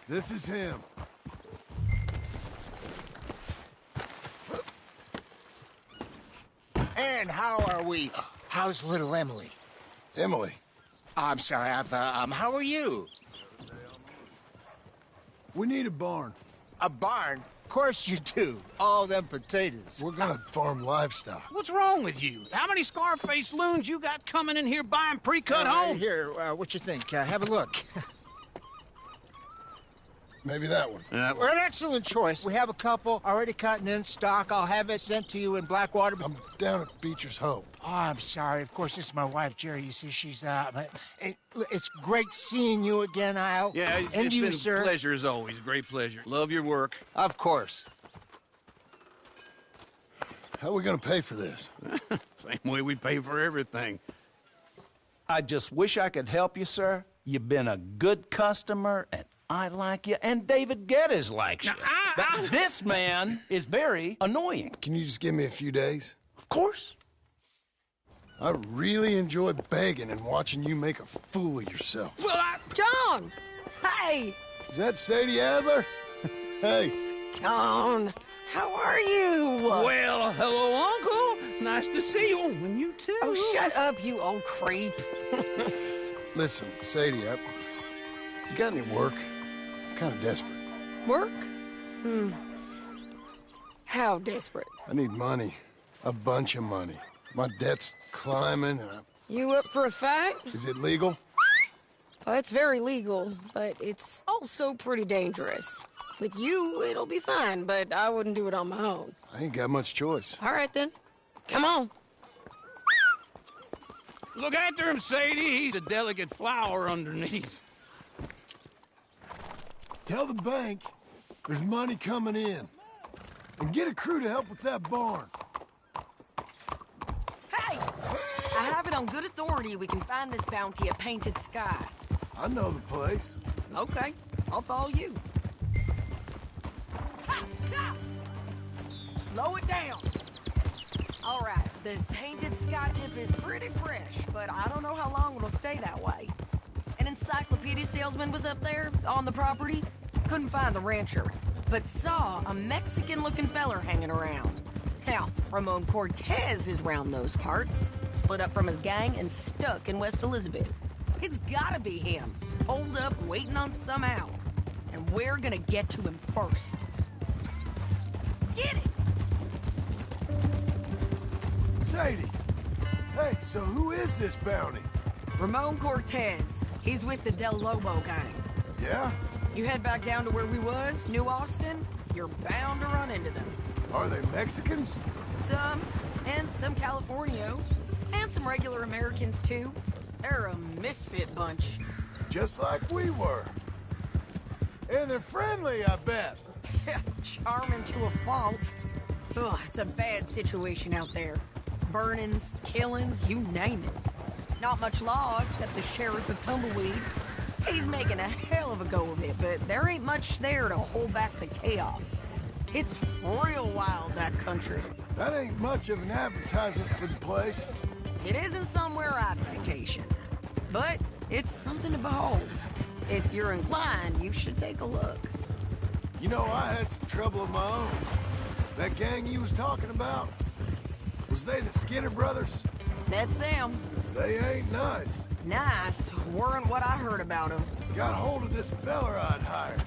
This is him. And how are we? How's little Emily? Emily? I'm sorry, how are you? We need a barn. A barn? Of course you do. All them potatoes. We're gonna farm livestock. What's wrong with you? How many Scarface loons you got coming in here buying pre-cut homes? Here, what you think? Have a look. Maybe that one. We're an excellent choice. We have a couple already cut and in stock. I'll have it sent to you in Blackwater. I'm down at Beecher's Hope. Oh, I'm sorry. Of course, this is my wife, Jerry. You see, she's it's great seeing you again, Al. Yeah, and it's you, been sir. a pleasure as always. Great pleasure. Love your work. Of course. How are we gonna pay for this? Same way we pay for everything. I just wish I could help you, sir. You've been a good customer, and I like you, and David Geddes likes you. But this man is very annoying. Can you just give me a few days? Of course. I really enjoy begging and watching you make a fool of yourself. Well, John! Hey! Is that Sadie Adler? Hey. John, how are you? Well, hello, Uncle. Nice to see you. And you too. Oh, shut up, you old creep. Listen, Sadie, you got any work? I'm kind of desperate. Work? How desperate? I need money. A bunch of money. My debt's climbing, and You up for a fight? Is it legal? Well, it's very legal, but it's also pretty dangerous. With you, it'll be fine, but I wouldn't do it on my own. I ain't got much choice. All right, then. Come on. Look after him, Sadie. He's a delicate flower underneath. Tell the bank there's money coming in. And get a crew to help with that barn. Hey! I have it on good authority we can find this bounty at Painted Sky. I know the place. Okay, I'll follow you. Slow it down. All right, the Painted Sky tip is pretty fresh, but I don't know how long it'll stay that way. An encyclopedia salesman was up there on the property. Couldn't find the rancher, but saw a Mexican-looking feller hanging around. Now, Ramon Cortez is round those parts, split up from his gang and stuck in West Elizabeth. It's gotta be him, holed up waiting on some out. And we're gonna get to him first. Get it! Sadie! Hey, so who is this bounty? Ramon Cortez. He's with the Del Lobo gang. Yeah? You head back down to where we was, New Austin, you're bound to run into them. Are they Mexicans? Some, and some Californios, and some regular Americans too. They're a misfit bunch. Just like we were. And they're friendly, I bet. Charming to a fault. Ugh, it's a bad situation out there. Burnings, killings, you name it. Not much law except the sheriff of Tumbleweed. He's making a hell of a go of it, but there ain't much there to hold back the chaos. It's real wild, that country. That ain't much of an advertisement for the place. It isn't somewhere I'd vacation, but it's something to behold. If you're inclined, you should take a look. You know, I had some trouble of my own. That gang you was talking about, was they the Skinner brothers? That's them. They ain't nice. Nice weren't what I heard about them. Got hold of this feller I'd hired.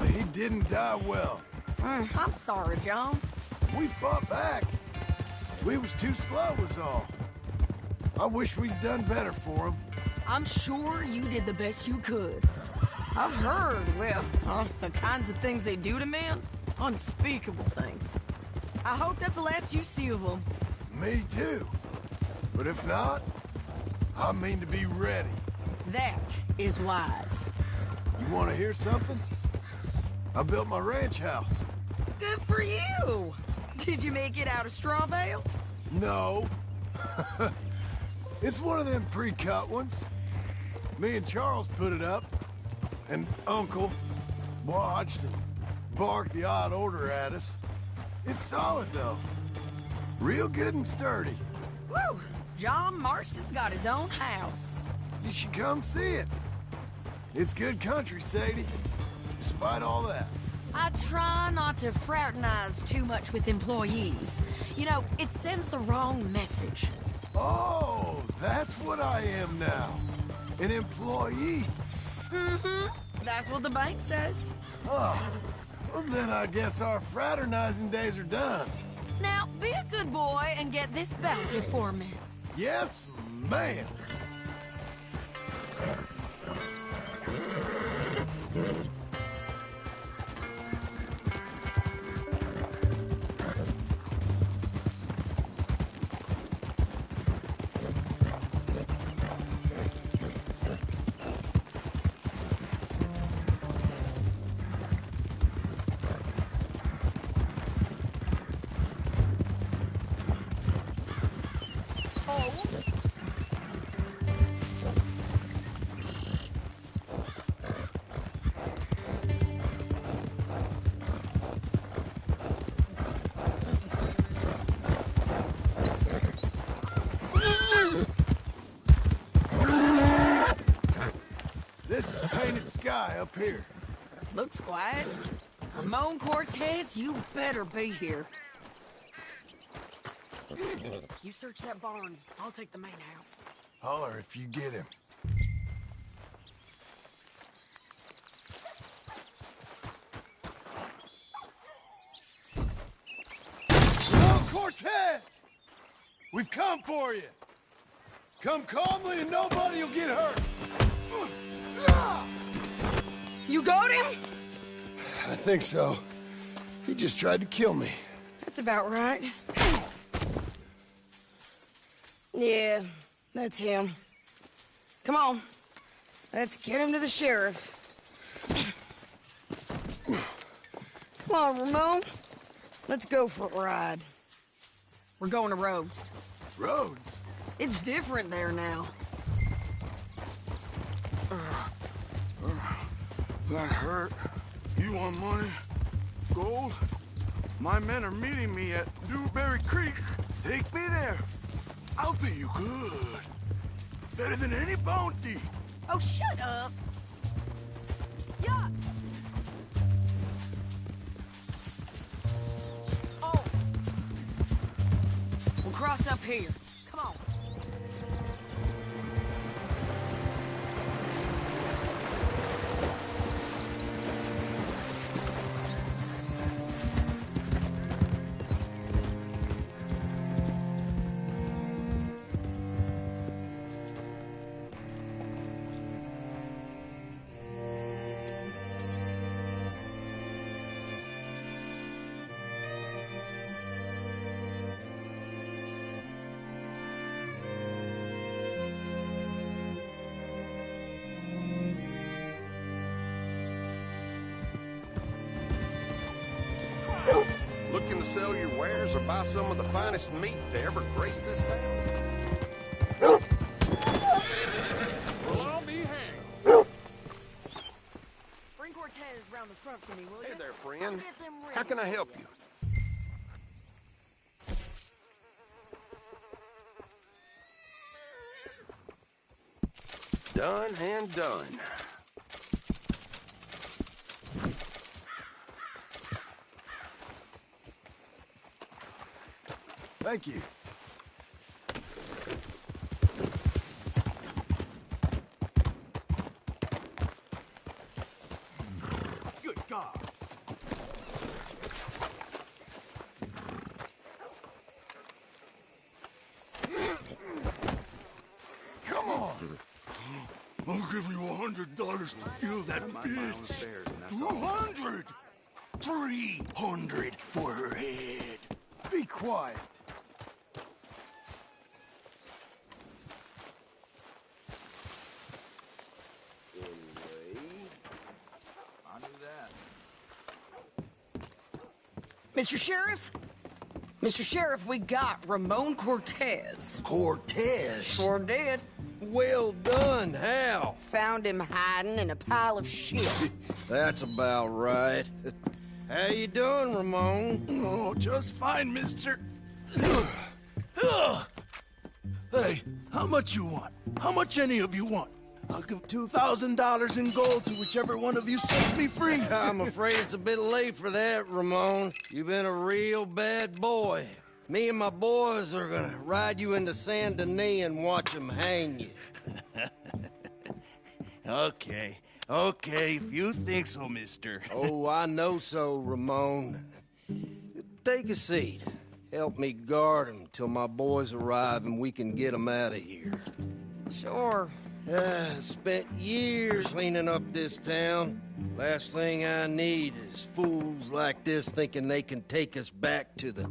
He didn't die well. I'm sorry, John. We fought back. We was too slow was all. I wish we'd done better for him. I'm sure you did the best you could. I've heard, well, the kinds of things they do to men. Unspeakable things. I hope that's the last you see of them. Me too. But if not, I mean to be ready. That is wise. You want to hear something? I built my ranch house. Good for you. Did you make it out of straw bales? No. It's one of them pre-cut ones. Me and Charles put it up, and Uncle watched and barked the odd order at us. It's solid, though. Real good and sturdy. Woo! John Marston's got his own house. You should come see it. It's good country, Sadie. Despite all that. I try not to fraternize too much with employees. You know, it sends the wrong message. Oh, that's what I am now. An employee. Mm-hmm. That's what the bank says. Oh, well then I guess our fraternizing days are done. Now, be a good boy and get this bounty for me. Yes, ma'am. This is Painted Sky up here. Looks quiet. Ramon Cortez, you better be here. You search that barn. I'll take the main house. Holler if you get him. Ramon Cortez! We've come for you. Come calmly and nobody will get hurt. You got him? I think so. He just tried to kill me. That's about right. Yeah, that's him. Come on. Let's get him to the sheriff. Come on, Ramon. Let's go for a ride. We're going to Rhodes. Rhodes? It's different there now. That hurt. You want money? Gold? My men are meeting me at Newberry Creek. Take me there. I'll pay you good. Better than any bounty. Oh, shut up. Yeah. Oh. We'll cross up here. Come on. Looking to sell your wares or buy some of the finest meat to ever grace this town? Well, I'll be hanged. Bring Cortez round the front for me, will you? Hey there, friend. How can I help you? Done and done. Thank you. Good God. Come on. I'll give you $100 to kill that bitch. 200. 300 for her head. Be quiet. I knew that. Mr. Sheriff? Mr. Sheriff, we got Ramon Cortez. Cortez? Sure did. Well done, Hal. Found him hiding in a pile of shit. That's about right. How you doing, Ramon? Oh, just fine, mister. Hey, how much you want? How much any of you want? I'll give $2,000 in gold to whichever one of you sets me free. I'm afraid it's a bit late for that, Ramon. You've been a real bad boy. Me and my boys are gonna ride you into Saint Denis and watch them hang you. Okay, if you think so, mister. Oh, I know so, Ramon. Take a seat. Help me guard them till my boys arrive and we can get them out of here. Sure. Spent years cleaning up this town. Last thing I need is fools like this thinking they can take us back to the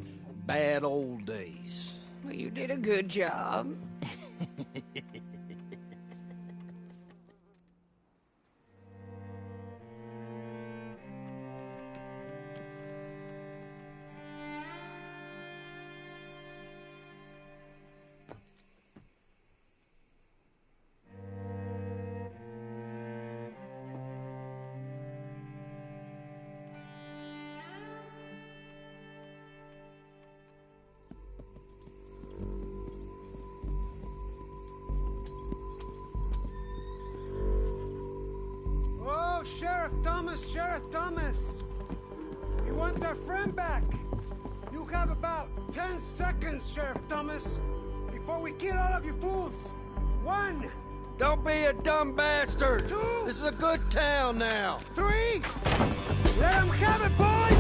bad old days. Well, you did a good job. Sheriff Thomas! You want our friend back? You have about 10 seconds, Sheriff Thomas, before we kill all of you fools. 1. Don't be a dumb bastard! 2. This is a good town now. 3. Let them have it, boys!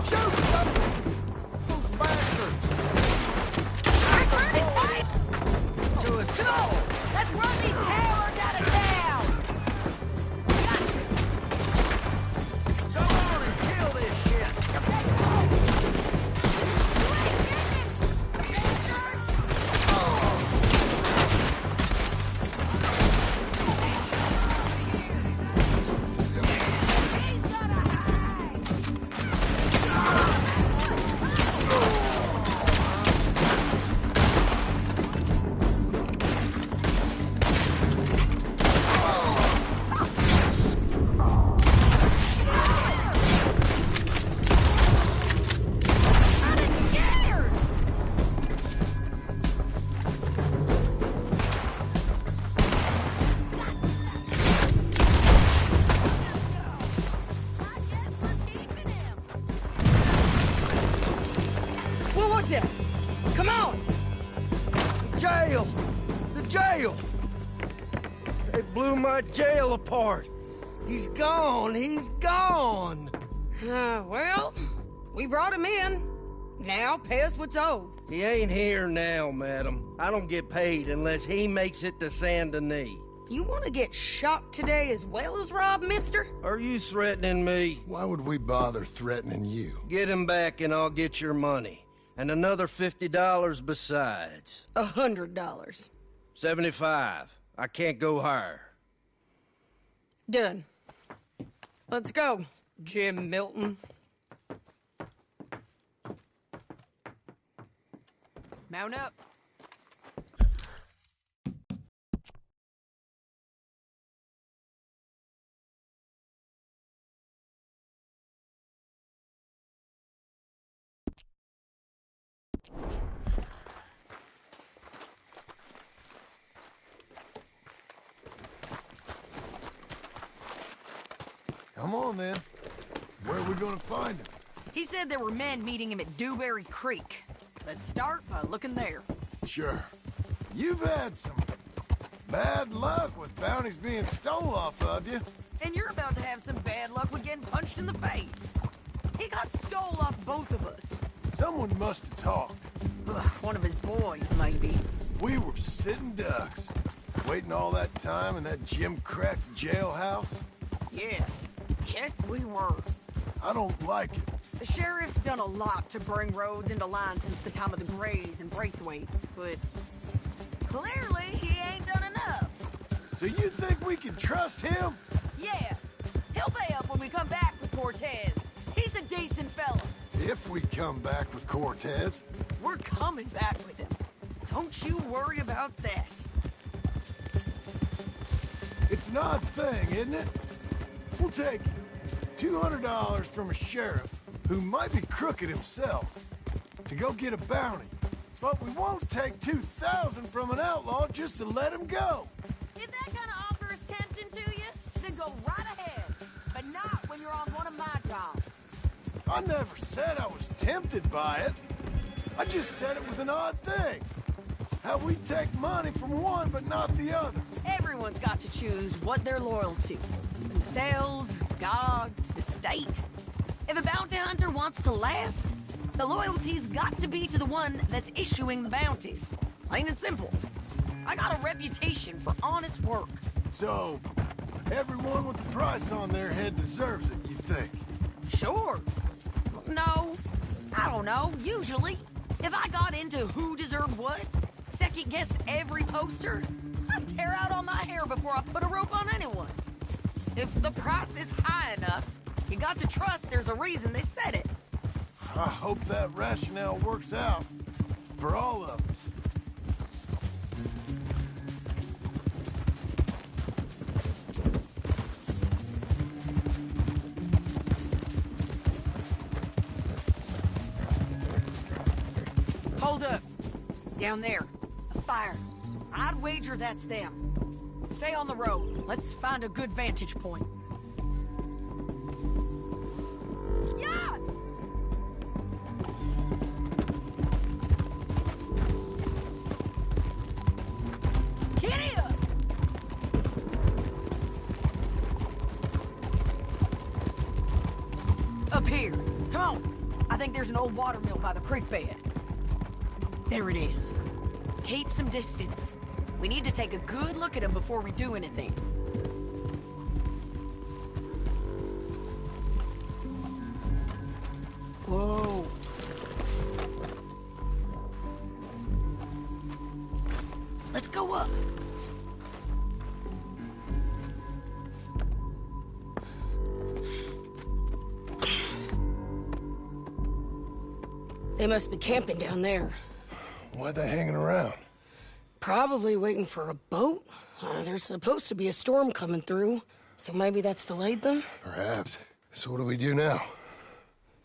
Shoot! Those bastards! him! Come on! Jail! The jail! They blew my jail apart. He's gone. He's gone. Well, we brought him in. Now pay us what's owed. He ain't here now, madam. I don't get paid unless he makes it to Saint Denis. You want to get shot today as well as Rob, mister? Are you threatening me? Why would we bother threatening you? Get him back and I'll get your money. And another $50 besides. $100. 75. I can't go higher. Done. Let's go, Jim Milton. Mount up. Come on, then. Where are we gonna find him? He said there were men meeting him at Dewberry Creek. Let's start by looking there. Sure. You've had some bad luck with bounties being stole off of you. And you're about to have some bad luck with getting punched in the face. He got stole off both of us. Someone must have talked. One of his boys, maybe. We were sitting ducks, waiting all that time in that gim-cracked jailhouse. Yeah, yes we were. I don't like it. The sheriff's done a lot to bring roads into line since the time of the Grays and Braithwaites, but clearly he ain't done enough. So you think we can trust him? Yeah, he'll pay up when we come back with Cortez. He's a decent fella. If we come back with Cortez. We're coming back with him. Don't you worry about that. It's an odd thing, isn't it? We'll take $200 from a sheriff who might be crooked himself to go get a bounty. But we won't take $2,000 from an outlaw just to let him go. If that kind of offer is tempting to you, then go right ahead. But not when you're on one of my jobs. I never said I was tempted by it. I just said it was an odd thing. How we take money from one but not the other. Everyone's got to choose what they're loyal to. Themselves, God, the state. If a bounty hunter wants to last, the loyalty's got to be to the one that's issuing the bounties. Plain and simple. I got a reputation for honest work. So, everyone with a price on their head deserves it, you think? Sure. No, I don't know, usually. If I got into who deserved what, second-guessed every poster, I'd tear out all my hair before I put a rope on anyone. If the price is high enough, you got to trust there's a reason they said it. I hope that rationale works out for all of us. Hold up. Down there. A fire. I'd wager that's them. Stay on the road. Let's find a good vantage point. Yeah! Giddy up! Up here. Come on. I think there's an old water mill by the creek bed. There it is. Keep some distance. We need to take a good look at him before we do anything. Whoa. Let's go up. They must be camping down there. Why are they hanging around? Probably waiting for a boat. There's supposed to be a storm coming through, so maybe that's delayed them? Perhaps. So what do we do now?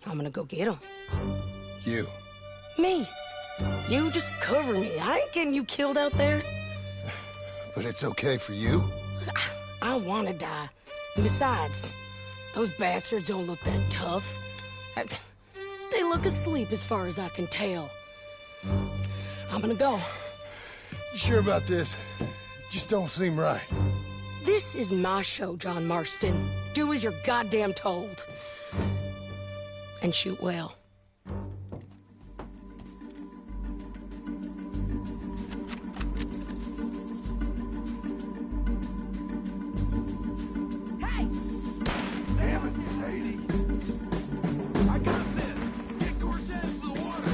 I'm gonna go get them. You. Me. You just cover me. I ain't getting you killed out there. But it's okay for you? I want to die. And besides, those bastards don't look that tough. They look asleep as far as I can tell. I'm gonna go. You sure about this? Just don't seem right. This is my show, John Marston. Do as you're goddamn told. And shoot well. Hey! Damn it, Sadie. I got this. Get Cortez to the water.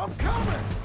I'm coming!